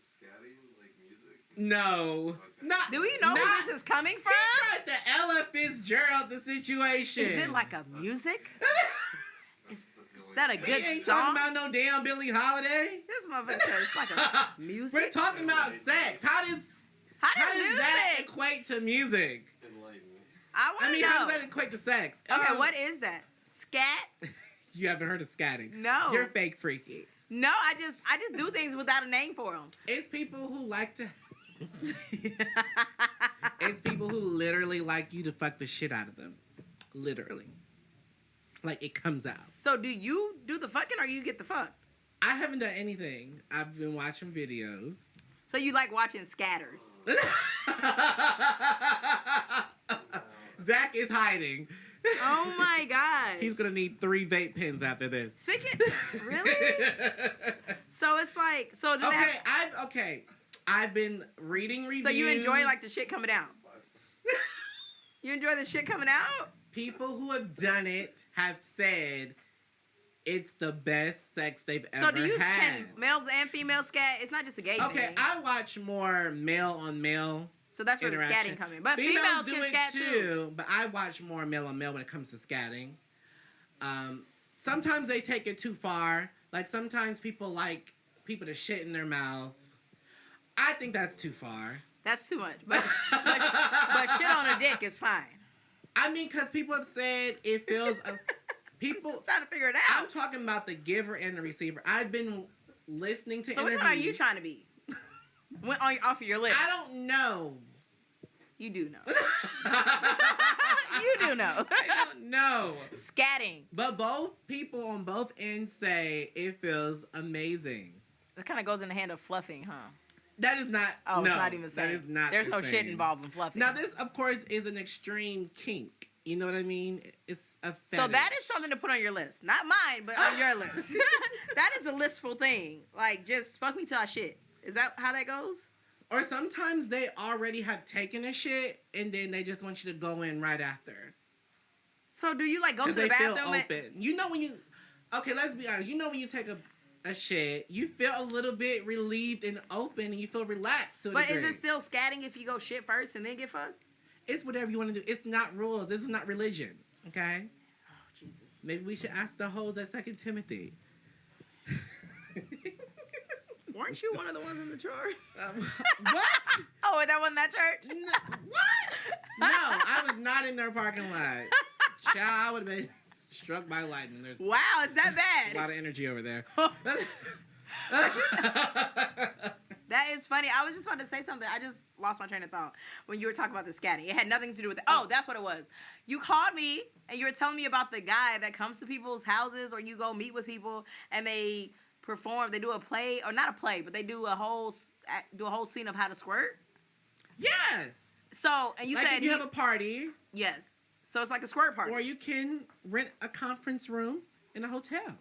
scatting, like music? No. Okay. Not. Do we know where this is coming from? He tried to Ella Fitzgerald the situation. Is it like a music? Is That's that a good we ain't song? talking about no damn Billie Holiday. This motherfucker says it's like a music. We're talking about sex. How does that equate to music? Enlighten me. I want to know. How does that equate to sex? Okay, what is that? Scat? You haven't heard of scatting? No. You're fake freaky. No, I just do things without a name for them. It's people who like to... It's people who literally like you to fuck the shit out of them. Literally. Like, it comes out. So do you do the fucking or you get the fuck? I haven't done anything. I've been watching videos. So you like watching scatters? Zach is hiding. Oh my god. He's gonna need 3 vape pens after this. Speaking, really? So it's like, so do they have, I've been reading reviews. so you enjoy like the shit coming out? You enjoy the shit coming out? People who have done it have said it's the best sex they've ever had. So do you can males and females scat? It's not just a gay thing. Okay, I watch more male on male. So that's where the scatting comes in. But females do can it scat too. But I watch more male on male when it comes to scatting. Sometimes they take it too far. Like sometimes people like people to shit in their mouth. I think that's too far. That's too much. But shit on a dick is fine. I mean, because people have said it feels... people trying to figure it out. I'm talking about the giver and the receiver. I've been listening to interviews. So which one are you trying to be? Off of your list. I don't know. You do know. You do know. I don't know. Scatting. But both people on both ends say it feels amazing. It kind of goes in the hand of fluffing, huh? That is not. Oh, no, it's not even the same. That is not. There's no same. shit involved in fluffing. Now, this, of course, is an extreme kink. You know what I mean? It's a fetish. So that is something to put on your list. Not mine, but on your list. That is a listful thing. Like, just fuck me till I shit. Is that how that goes? Or sometimes they already have taken a shit, and then they just want you to go in right after. So do you, like, go to the bathroom? Because they feel open. You know when you... Okay, let's be honest. You know when you take a a shit, you feel a little bit relieved and open, and you feel relaxed to a But degree. is it still scatting if you go shit first and then get fucked? It's whatever you want to do. It's not rules. This is not religion. Okay? Oh, Jesus. Maybe we should ask the hoes at 2 Timothy. Weren't you one of the ones in the church? What? Oh, that wasn't that church? No, what? No, I was not in their parking lot. Child, I would have been struck by lightning. There's Wow, it's that bad. a lot of energy over there. That is funny. I was just about to say something. I just lost my train of thought when you were talking about the scatting. It had nothing to do with it. Oh, that's what it was. You called me and you were telling me about the guy that comes to people's houses, or you go meet with people and they perform. They do a play, or not a play, but they do a whole scene of how to squirt. Yes. So, and you like said if you have a party. Yes. So it's like a squirt party. Or you can rent a conference room in a hotel.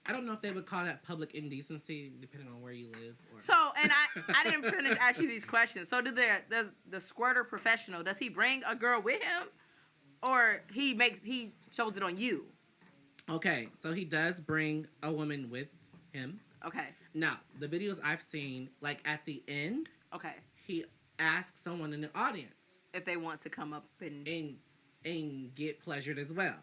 I don't know if they would call that public indecency, depending on where you live. Or... So, and I didn't finish asking you these questions. So, the squirter professional, does he bring a girl with him, or he shows it on you? Okay, so he does bring a woman with him. Okay. Now, the videos I've seen, like at the end, Okay. he asks someone in the audience If they want to come up and get pleasured as well.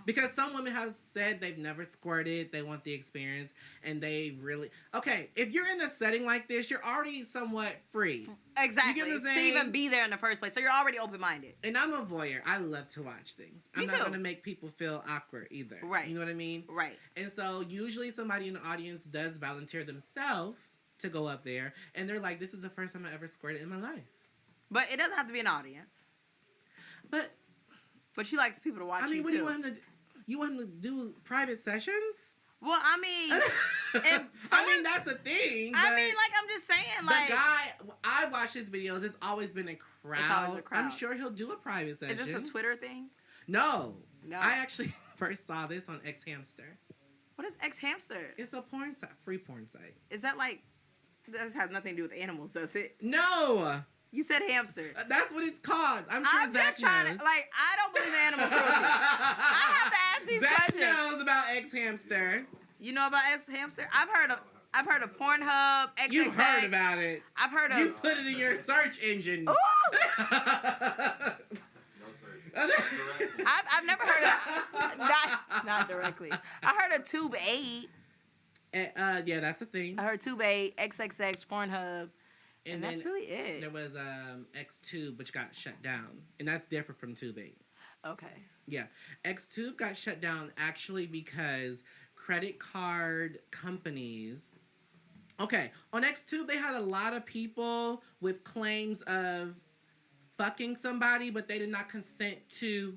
Because some women have said they've never squirted, they want the experience, and they really... Okay, if you're in a setting like this, you're already somewhat free. Exactly. You get what I'm To saying? even be there in the first place. So you're already open-minded. And I'm a voyeur. I love to watch things. Me I'm not too. going to make people feel awkward either. Right. You know what I mean? Right. And so usually somebody in the audience does volunteer themselves to go up there, and they're like, this is the first time I ever squirted in my life. But it doesn't have to be an audience. But she likes people to watch I mean, you, what too. do you want him to do? You want him to do private sessions? Well, I mean... I mean, that's a thing. I mean, like, I'm just saying, like... The guy, I watch his videos, it's always been a crowd. It's always a crowd. I'm sure he'll do a private session. Is this a Twitter thing? No. No. I actually first saw this on X Hamster. What is X Hamster? It's a porn site, free porn site. Is that like... This has nothing to do with animals, does it? No! You said hamster. That's what it's called. I'm sure I'm Zach just trying knows. to, like, I don't believe in animal cruelty. I have to ask these Zach questions. knows about X Hamster. You know about X Hamster? I've heard of Pornhub, XXX. You've heard about it. I've heard of... You put it in your search engine. Ooh! No search. I've never heard of... Not directly. I heard of Tube 8. Yeah, that's a thing. I heard Tube 8, XXX, Pornhub. And that's really it. There was X2, which got shut down. And that's different from Tube 8. Okay. Yeah. X2 got shut down actually because credit card companies... Okay, on X2, they had a lot of people with claims of fucking somebody, but they did not consent to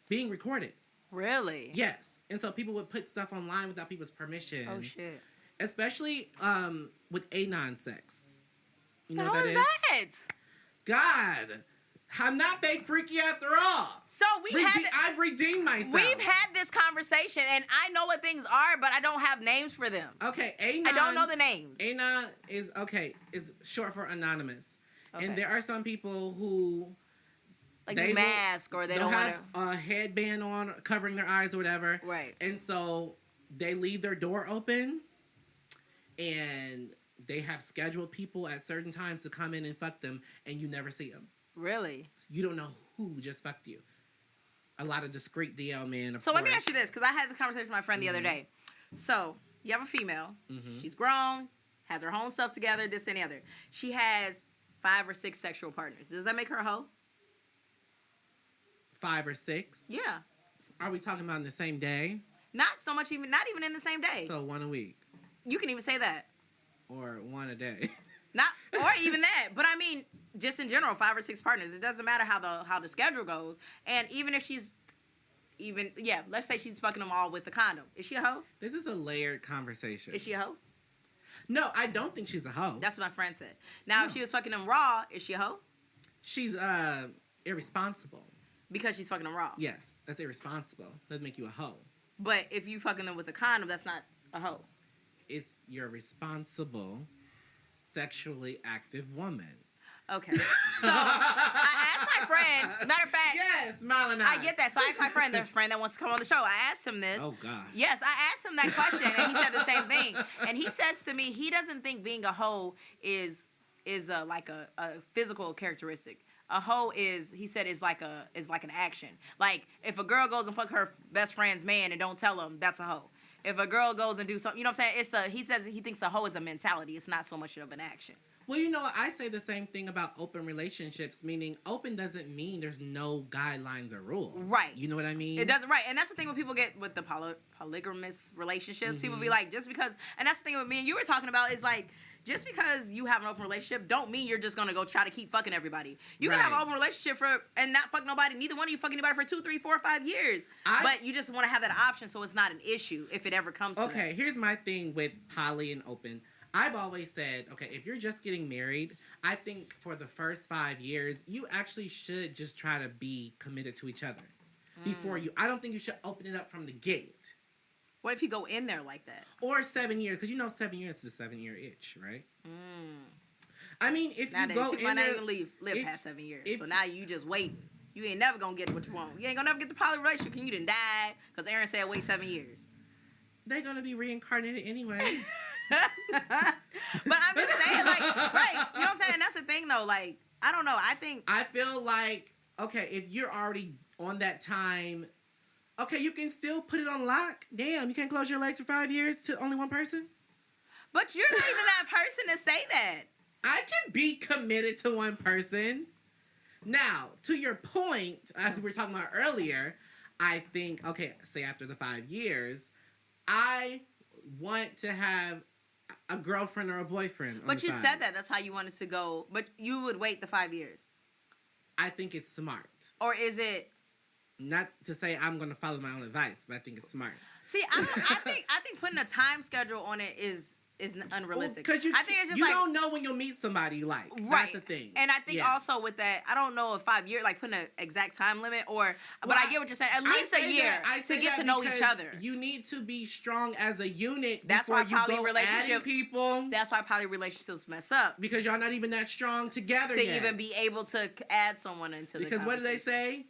being recorded. Really? Yes. And so people would put stuff online without people's permission. Oh, shit. Especially with anon sex. You know How what is that that? is? God. I'm not fake freaky after all. So I've redeemed myself. We've had this conversation, and I know what things are, but I don't have names for them. Okay, anon. I don't know the names. Anon is short for anonymous. Okay. And there are some people who... Like they mask, or they don't have want a headband on, covering their eyes or whatever. Right. And so they leave their door open, and they have scheduled people at certain times to come in and fuck them, and you never see them. Really? You don't know who just fucked you. A lot of discreet DL men. So let me ask you this, because I had this conversation with my friend the other day. So you have a female. Mm-hmm. She's grown, has her own stuff together, this and the other. She has 5 or 6 sexual partners. Does that make her a hoe? 5 or 6? Yeah. Are we talking about in the same day? Not even in the same day. So 1 a week. You can even say that. Or 1 a day. Not, or even that. But I mean, just in general, 5 or 6 partners. It doesn't matter how the schedule goes. And even if let's say she's fucking them all with the condom. Is she a hoe? This is a layered conversation. Is she a hoe? No, I don't think she's a hoe. That's what my friend said. Now, if she was fucking them raw, is she a hoe? She's irresponsible. Because she's fucking them raw. Yes, that's irresponsible. Doesn't make you a hoe. But if you fucking them with a condom, that's not a hoe. You're a responsible, sexually active woman. Okay. So I asked my friend. Matter of fact, Yes, smiling I get that. So I asked my friend, their friend that wants to come on the show. I asked him this. Oh gosh. Yes, I asked him that question, and he said the same thing. And he says to me, he doesn't think being a hoe is like a physical characteristic. A hoe is, he said, is like an action. Like if a girl goes and fuck her best friend's man and don't tell him, that's a hoe. If a girl goes and do something, you know what I'm saying? He says he thinks a hoe is a mentality. It's not so much of an action. Well, I say the same thing about open relationships, meaning open doesn't mean there's no guidelines or rules. Right. You know what I mean? It doesn't, right. And that's the thing when people get with the polygamous relationships. People be like, just because, and that's the thing with me and you were talking about is like, just because you have an open relationship don't mean you're just going to go try to keep fucking everybody. You can have an open relationship and not fuck nobody. Neither one of you fuck anybody for 2, 3, 4, 5 years. But you just want to have that option so it's not an issue if it ever comes to that. Okay, here's my thing with poly and open. I've always said, okay, if you're just getting married, I think for the first 5 years, you actually should just try to be committed to each other before you. I don't think you should open it up from the gate. What if you go in there like that? Or 7 years, because 7 years is a 7-year itch, right? I mean, if you go in might there, not even live past 7 years. So now you just wait. You ain't never gonna get what you want. You ain't gonna never get the poly relationship because you done died. Because Aaron said wait 7 years. They're gonna be reincarnated anyway. But I'm just saying, like, right? You know what I'm saying? That's the thing, though. Like, I don't know. I feel like, okay, if you're already on that time, okay, you can still put it on lock. Damn, you can't close your legs for 5 years to only one person? But you're not even that person to say that. I can be committed to one person. Now, to your point, as we were talking about earlier, I think, okay, say after the 5 years, I want to have a girlfriend or a boyfriend. But you said that. That's how you wanted to go. But you would wait the 5 years. I think it's smart. Or is it? Not to say I'm going to follow my own advice, but I think it's smart. See, I think putting a time schedule on it is unrealistic. Because I think it's just you don't know when you'll meet somebody you like. Right. That's the thing. And I think also with that, I don't know if 5 years, like putting an exact time limit but I get what you're saying. At least a year to get to know each other. You need to be strong as a unit. That's why poly relationships. People. That's why poly relationships mess up. Because y'all not even that strong together to even be able to add someone into the Because what do they say?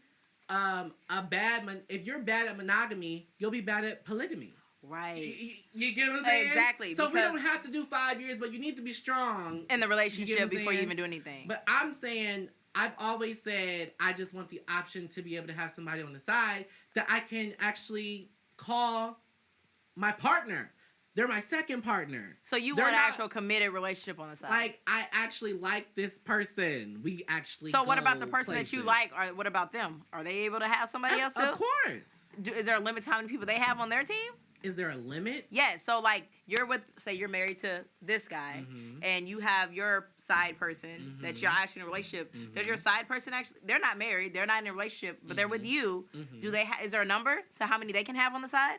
If you're bad at monogamy, you'll be bad at polygamy. Right. You get what I'm saying? Exactly. So we don't have to do 5 years, but you need to be strong in the relationship before you even do anything. But I'm saying, I've always said, I just want the option to be able to have somebody on the side that I can actually call my partner. They're my second partner. So you want an actual committed relationship on the side? Like, I actually like this person. We actually So what about the person that you like? Or what about them? Are they able to have somebody else too? Of course. Is there a limit to how many people they have on their team? Is there a limit? Yes. So like you're married to this guy and you have your side person that you're actually in a relationship. Does your side person actually, they're not married, they're not in a relationship, but they're with you. Do they is there a number to how many they can have on the side?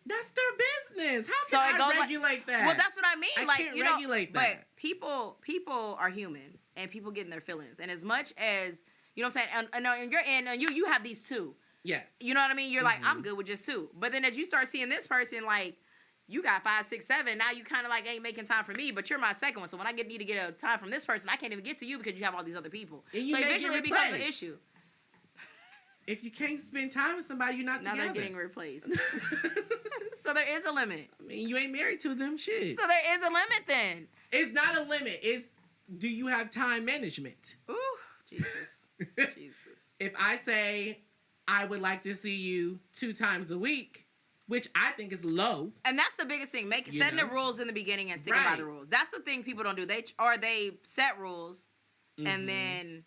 That's their business. How can I regulate that? Well, that's what I mean. I can't regulate that. But people are human and people get in their feelings. And as much as, you know what I'm saying, and you have these two. Yes. You know what I mean? You're like, I'm good with just 2. But then as you start seeing this person, like, you got 5, 6, 7. Now you kind of like ain't making time for me, but you're my second one. So when I need to get a time from this person, I can't even get to you because you have all these other people. So eventually it becomes an issue. If you can't spend time with somebody, you're not together. Now they're getting replaced. So there is a limit. I mean, you ain't married to them, shit. So there is a limit then. It's not a limit. It's, do you have time management? Ooh, Jesus. If I say, I would like to see you 2 times a week, which I think is low. And that's the biggest thing. Setting the rules in the beginning and sticking by the rules. That's the thing people don't do. They set rules and then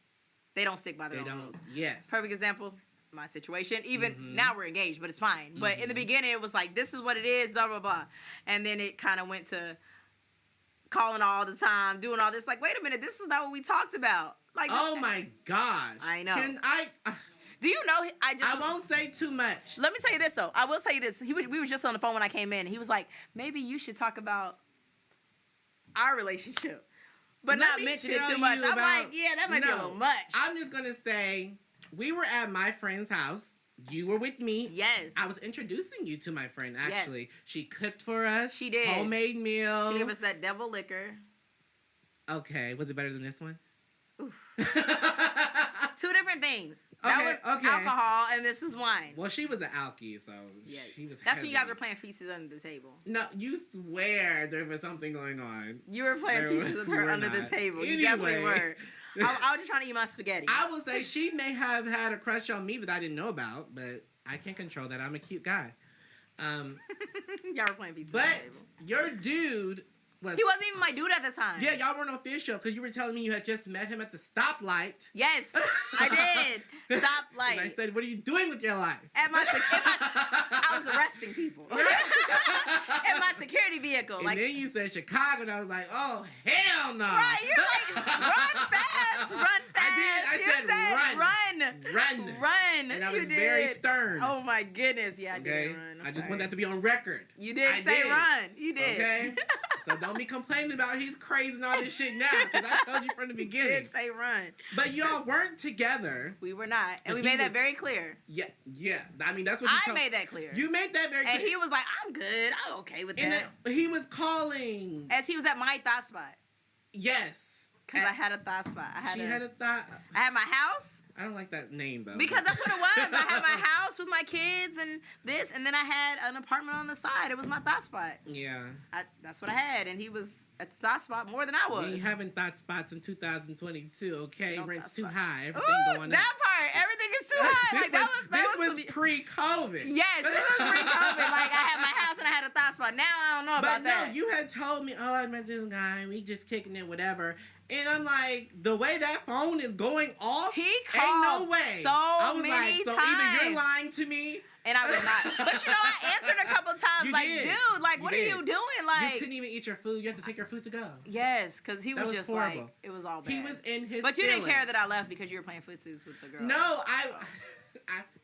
they don't stick by their own rules. Yes. Perfect example, my situation. Even now we're engaged, but it's fine. But in the beginning it was like, this is what it is, blah, blah, blah. And then it kind of went to calling all the time, doing all this. Like, wait a minute, this is not what we talked about. Like, oh my gosh. I know. Do you know, I won't say too much. Let me tell you this, though. I will tell you this. We were just on the phone when I came in. And he was like, maybe you should talk about our relationship. But not mention it too much. I'm like, yeah, that might be a little much. I'm just going to say, we were at my friend's house. You were with me. Yes. I was introducing you to my friend, actually. Yes. She cooked for us. She did. Homemade meal. She gave us that devil liquor. Okay. Was it better than this one? Two different things. That was alcohol, and this is wine. Well, she was an alkie, so Yeah. she was. That's heavy. when you guys were playing feces under the table. No, you swear there was something going on. You were playing feces with her under the table. You definitely were. I was just trying to eat my spaghetti. I will say she may have had a crush on me that I didn't know about, but I can't control that. I'm a cute guy. Y'all were playing feces but under the table. your dude was. He wasn't even my dude at the time. Yeah, y'all weren't official because you were telling me you had just met him at the stoplight. Yes, I did. Stoplight. And I said, "What are you doing with your life?" I was arresting people. In my security vehicle. And then you said Chicago, and I was like, "Oh hell no!" Right? You're like, run fast, run fast. I said run. And I was very stern. Oh my goodness, yeah, I did run. I just want that to be on record. You did say run. You did. Okay. So don't be complaining about he's crazy and all this shit now, because I told you from the beginning. You did say run. But y'all weren't together. We were not, and we made that very clear. Yeah. I mean, that's what you made that clear. You made that very clear. And he was like, "I'm good. I'm okay with that." He was calling. As he was at my thought spot. Yes. Because I had a thought spot. I had my house. I don't like that name though. Because that's what it was. I had my house with my kids and this, and then I had an apartment on the side. It was my thought spot. Yeah. That's what I had, and he was at the thought spot more than I was. We ain't having thought spots in 2022, okay? Rent's too high. Everything going up. That part. Everything is too high. This was pre-COVID. Yes, this was pre-COVID. Like, I had my house and I had a thought spot. Now I don't know about that. But no, you had told me, I met this guy, we just kicking it, whatever. And I'm like, the way that phone is going off, he ain't no way. I was many so times. Either you're lying to me, and I was not. But I answered a couple times, dude, what are you doing? Like, you couldn't even eat your food. You had to take your food to go. Yes, because he was just horrible. Like, it was all bad. He was in his. But you feelings. didn't care that I left because you were playing footsies with the girl. No,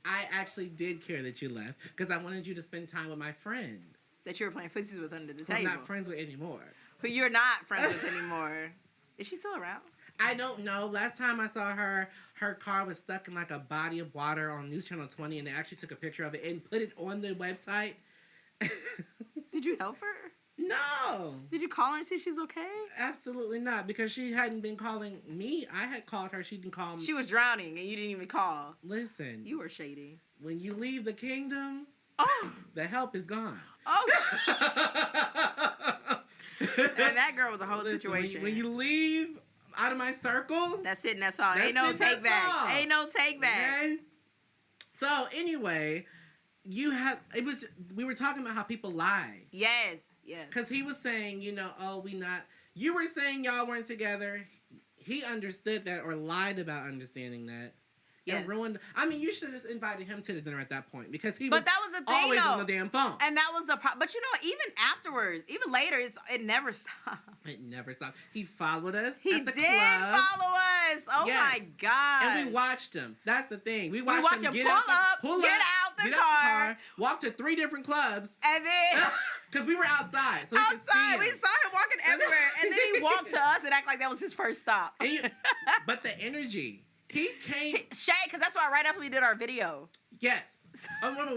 I actually did care that you left because I wanted you to spend time with my friend that you were playing footsies with under the table. I'm not friends with anymore. Who you're not friends with anymore? Is she still around? I don't know. Last time I saw her car was stuck in like a body of water on News Channel 20, and they actually took a picture of it and put it on the website. Did you help her? No. Did you call her and see if she's okay? Absolutely not, because she hadn't been calling me. I had called her. She didn't call me. She was drowning, and you didn't even call. Listen. You were shady. When you leave the kingdom, the help is gone. Oh. And that girl was a whole situation. When you leave out of my circle, that's it and that's all. Ain't no take back. Ain't no take back. Okay? So anyway, we were talking about how people lie. Yes. Because he was saying, you were saying y'all weren't together. He understood that or lied about understanding that. Yes. And ruined. I mean, you should have just invited him to the dinner at that point because he was always on the damn phone. And that was the problem. But even afterwards, even later, it never stopped. It never stopped. He followed us at the club. He did follow us. Oh, my God. And we watched him. That's the thing. We watched him get out the car, walk to 3 different clubs. And then... Because we were outside. So we saw him walking everywhere. And then he walked to us and act like that was his first stop. But the energy... He came... Shay, because that's why right after we did our video. Yes.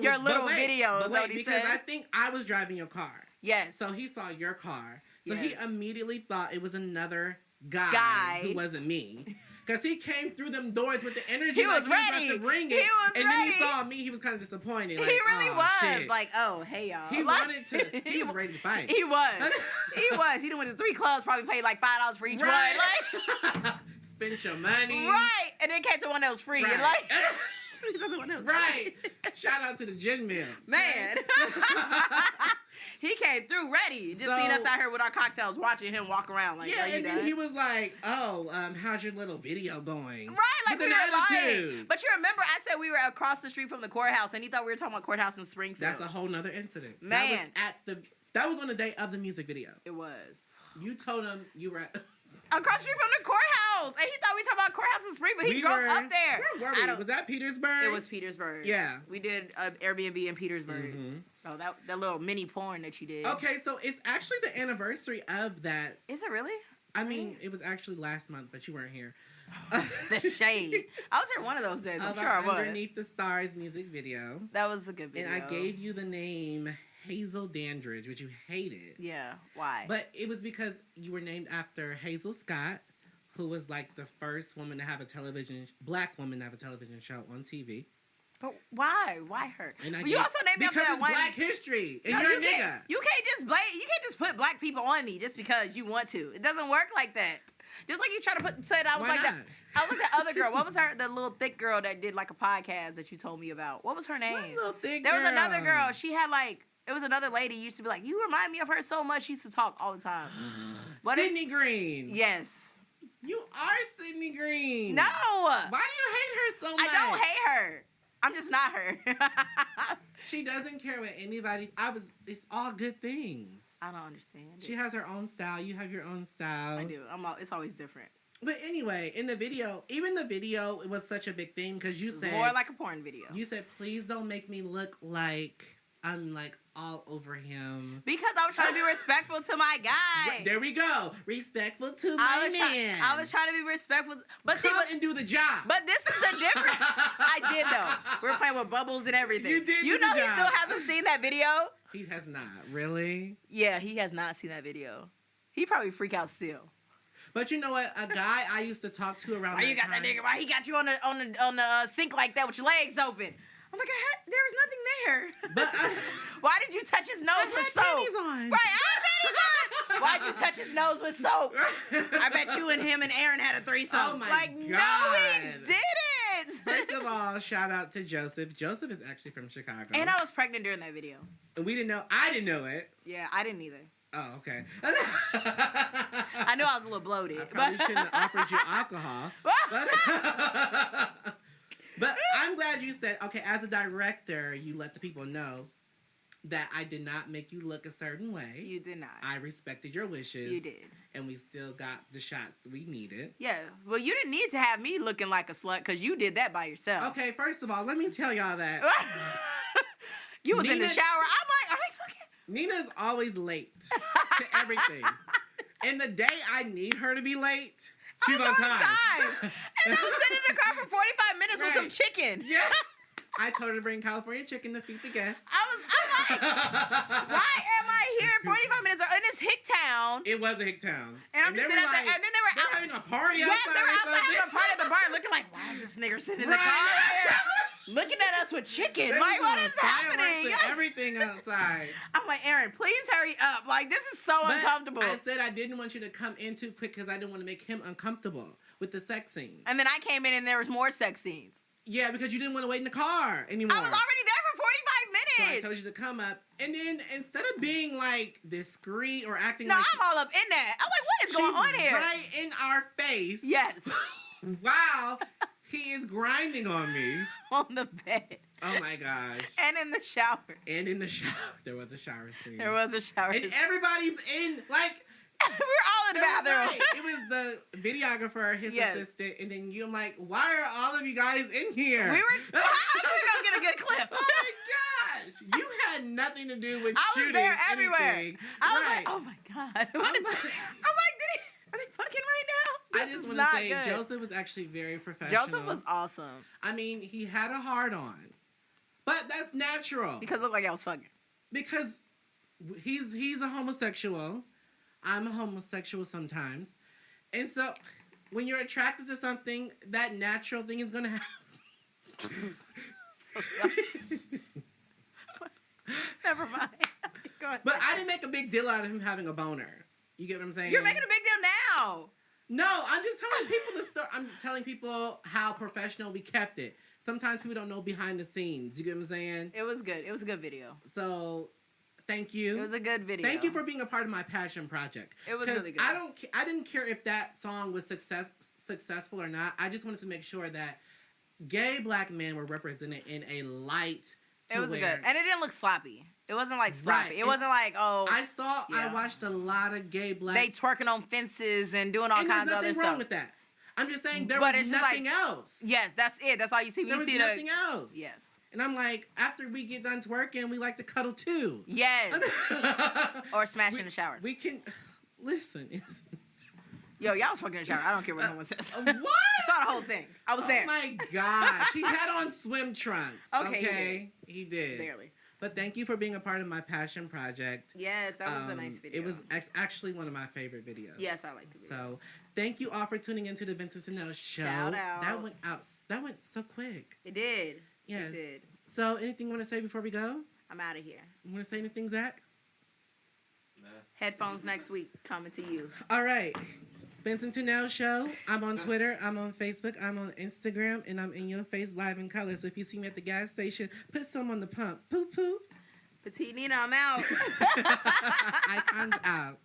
Your little video. But wait, because I think I was driving your car. Yes. So he saw your car. So he immediately thought it was another guy who wasn't me. Because he came through them doors with the energy. He was ready. He was about to bring it. And then he saw me. He was kind of disappointed. Like, he really was. Shit. Like, oh, hey, y'all. He wanted to. He was ready to fight. He was. He was. He done went to 3 clubs, probably paid like $5 for each one. Like... Spent your money. Right. And then came to one that was free. Right. And like, the one that was right. Shout out to the gin mill. Man. He came through ready. Just seen us out here with our cocktails, watching him walk around. Like, and then he was like, how's your little video going? Right. Like, with an attitude. But you remember I said we were across the street from the courthouse, and he thought we were talking about courthouse in Springfield. That's a whole nother incident. Man. That was on the day of the music video. It was. You told him you were at... Across the street from the courthouse. And he thought we were talking about courthouse in Springfield. He drove up there. Where were we? Was that Petersburg? It was Petersburg. Yeah. We did an Airbnb in Petersburg. Mm-hmm. Oh, that little mini porn that you did. Okay, so it's actually the anniversary of that. Is it really? I mean, it was actually last month, but you weren't here. The shade. I was here one of those days. I'm sure I was. Underneath the Stars music video. That was a good video. And I gave you the name Hazel Dandridge, which you hated. Yeah. Why? But it was because you were named after Hazel Scott, who was like the first woman to have black woman to have a television show on TV. But why? Why her? And you also named me because after it's that one. Black History, and No, you're a you nigga. can't, you can't just put black people on me just because you want to. It doesn't work like that. Just like you try to say that I was Why like not? that. I was like that other girl. What was her? The little thick girl that did like a podcast that you told me about. What was her name? What little thick There was girl? another girl. She had like. It was another lady. Used to be like, you remind me of her so much. She used to talk all the time. Sydney Green. Yes. You are Sydney Green. No. Why do you hate her so much? I don't hate her. I'm just not her. She doesn't care what anybody. It's all good things. I don't understand. She has her own style. You have your own style. I do. It's always different. But anyway, in the video, it was such a big thing because you said more like a porn video. You said, please don't make me look like I'm like all over him. Because I was trying to be respectful to my guy. There we go. Respectful to my man. I was trying to be respectful. But come and do the job. But this is the difference. I did though. We were playing with bubbles and everything. You did. You know he still hasn't seen that video. He has not. Really? Yeah, he has not seen that video. He probably freak out still. But you know what? A guy I used to talk to around. Why you got that nigga? Why he got you on the sink like that with your legs open? I'm like, there was nothing there. But why did you touch his nose with soap? Panties on. Right, I had panties on. Why'd you touch his nose with soap? I bet you and him and Aaron had a threesome. Oh my God. No, he didn't. First of all, shout out to Joseph. Joseph is actually from Chicago. And I was pregnant during that video. And we didn't know. I didn't know it. Yeah, I didn't either. Oh, okay. I knew I was a little bloated. I probably shouldn't have offered you alcohol. But I'm glad you said, okay, as a director, you let the people know that I did not make you look a certain way. You did not. I respected your wishes. You did. And we still got the shots we needed. Yeah. Well, you didn't need to have me looking like a slut because you did that by yourself. Okay, first of all, let me tell y'all that. You was in the shower. I'm like, are they fucking... Nina's always late to everything. And the day I need her to be late, she's on time. And I was sitting in the car for 45 minutes with some chicken. Yeah. I told her to bring California chicken to feed the guests. I'm like, why am I here 45 minutes? And it's Hicktown. It was a Hicktown. And I'm just sitting out there. And then they were having a party outside. Yes, they were outside having a party at the bar looking like, why is this nigga sitting in the car? Looking at us with chicken. Like, what is happening? And everything outside. I'm like, Aaron, please hurry up. Like, this is so uncomfortable. I said I didn't want you to come in too quick because I didn't want to make him uncomfortable with the sex scenes. And then I came in and there was more sex scenes. Yeah, because you didn't want to wait in the car anymore. I was already there for 45 minutes. So I told you to come up. And then instead of being like discreet or acting no, like... I'm all up in that. I'm like, what is going on here? Right in our face. Yes. Wow. He is grinding on me. On the bed. Oh my gosh. And in the shower. And in the shower. There was a shower scene. There was a shower scene. And everybody's in, like... we were all in the bathroom. Right. It was the videographer, his assistant, and then you're like, why are all of you guys in here? We were... How else are we going to get a good clip? Oh my gosh. You had nothing to do with shooting there everywhere. anything. I was like, oh my God. I'm like, are they fucking right now? I just want to say, Joseph was actually very professional. Joseph was awesome. I mean, he had a hard on. But that's natural. Because it looked like I was fucking. Because he's a homosexual. I'm a homosexual sometimes. And so, when you're attracted to something, that natural thing is going to happen. Never mind. Go ahead. But I didn't make a big deal out of him having a boner. You get what I'm saying? You're making a big deal now. No, I'm just telling people the story. I'm telling people how professional we kept it. Sometimes people don't know behind the scenes. You get what I'm saying? It was good. It was a good video. So... Thank you. It was a good video. Thank you for being a part of my passion project. It was really good. I didn't care if that song was successful or not. I just wanted to make sure that gay black men were represented in a light. It was good, and it didn't look sloppy. It wasn't like sloppy. Right. It wasn't like I watched a lot of gay black. They twerking on fences and doing all kinds of other stuff. There's nothing wrong with that. I'm just saying there was nothing else. Yes, that's it. That's all you see. There was nothing else. Yes. And I'm like, after we get done twerking, we like to cuddle too. Yes. Or smash in the shower. We can listen. Yo, y'all was fucking in the shower. I don't care what no one says. What? I saw the whole thing. I was there. Oh my gosh. He had on swim trunks. Okay. He did. Barely. But thank you for being a part of my passion project. Yes, that was a nice video. It was actually one of my favorite videos. Yes, I like the video. So, thank you all for tuning into the Vincent-Tennell show. Shout out. That went so quick. It did. Yes. It did. So, anything you want to say before we go? I'm out of here. You want to say anything, Zach? Nah. Headphones next week coming to you. All right. Vincent-Tennell show. I'm on Twitter. I'm on Facebook. I'm on Instagram. And I'm in your face live in color. So if you see me at the gas station, put some on the pump. Poop, poop. Petite Nina, I'm out. Icons out.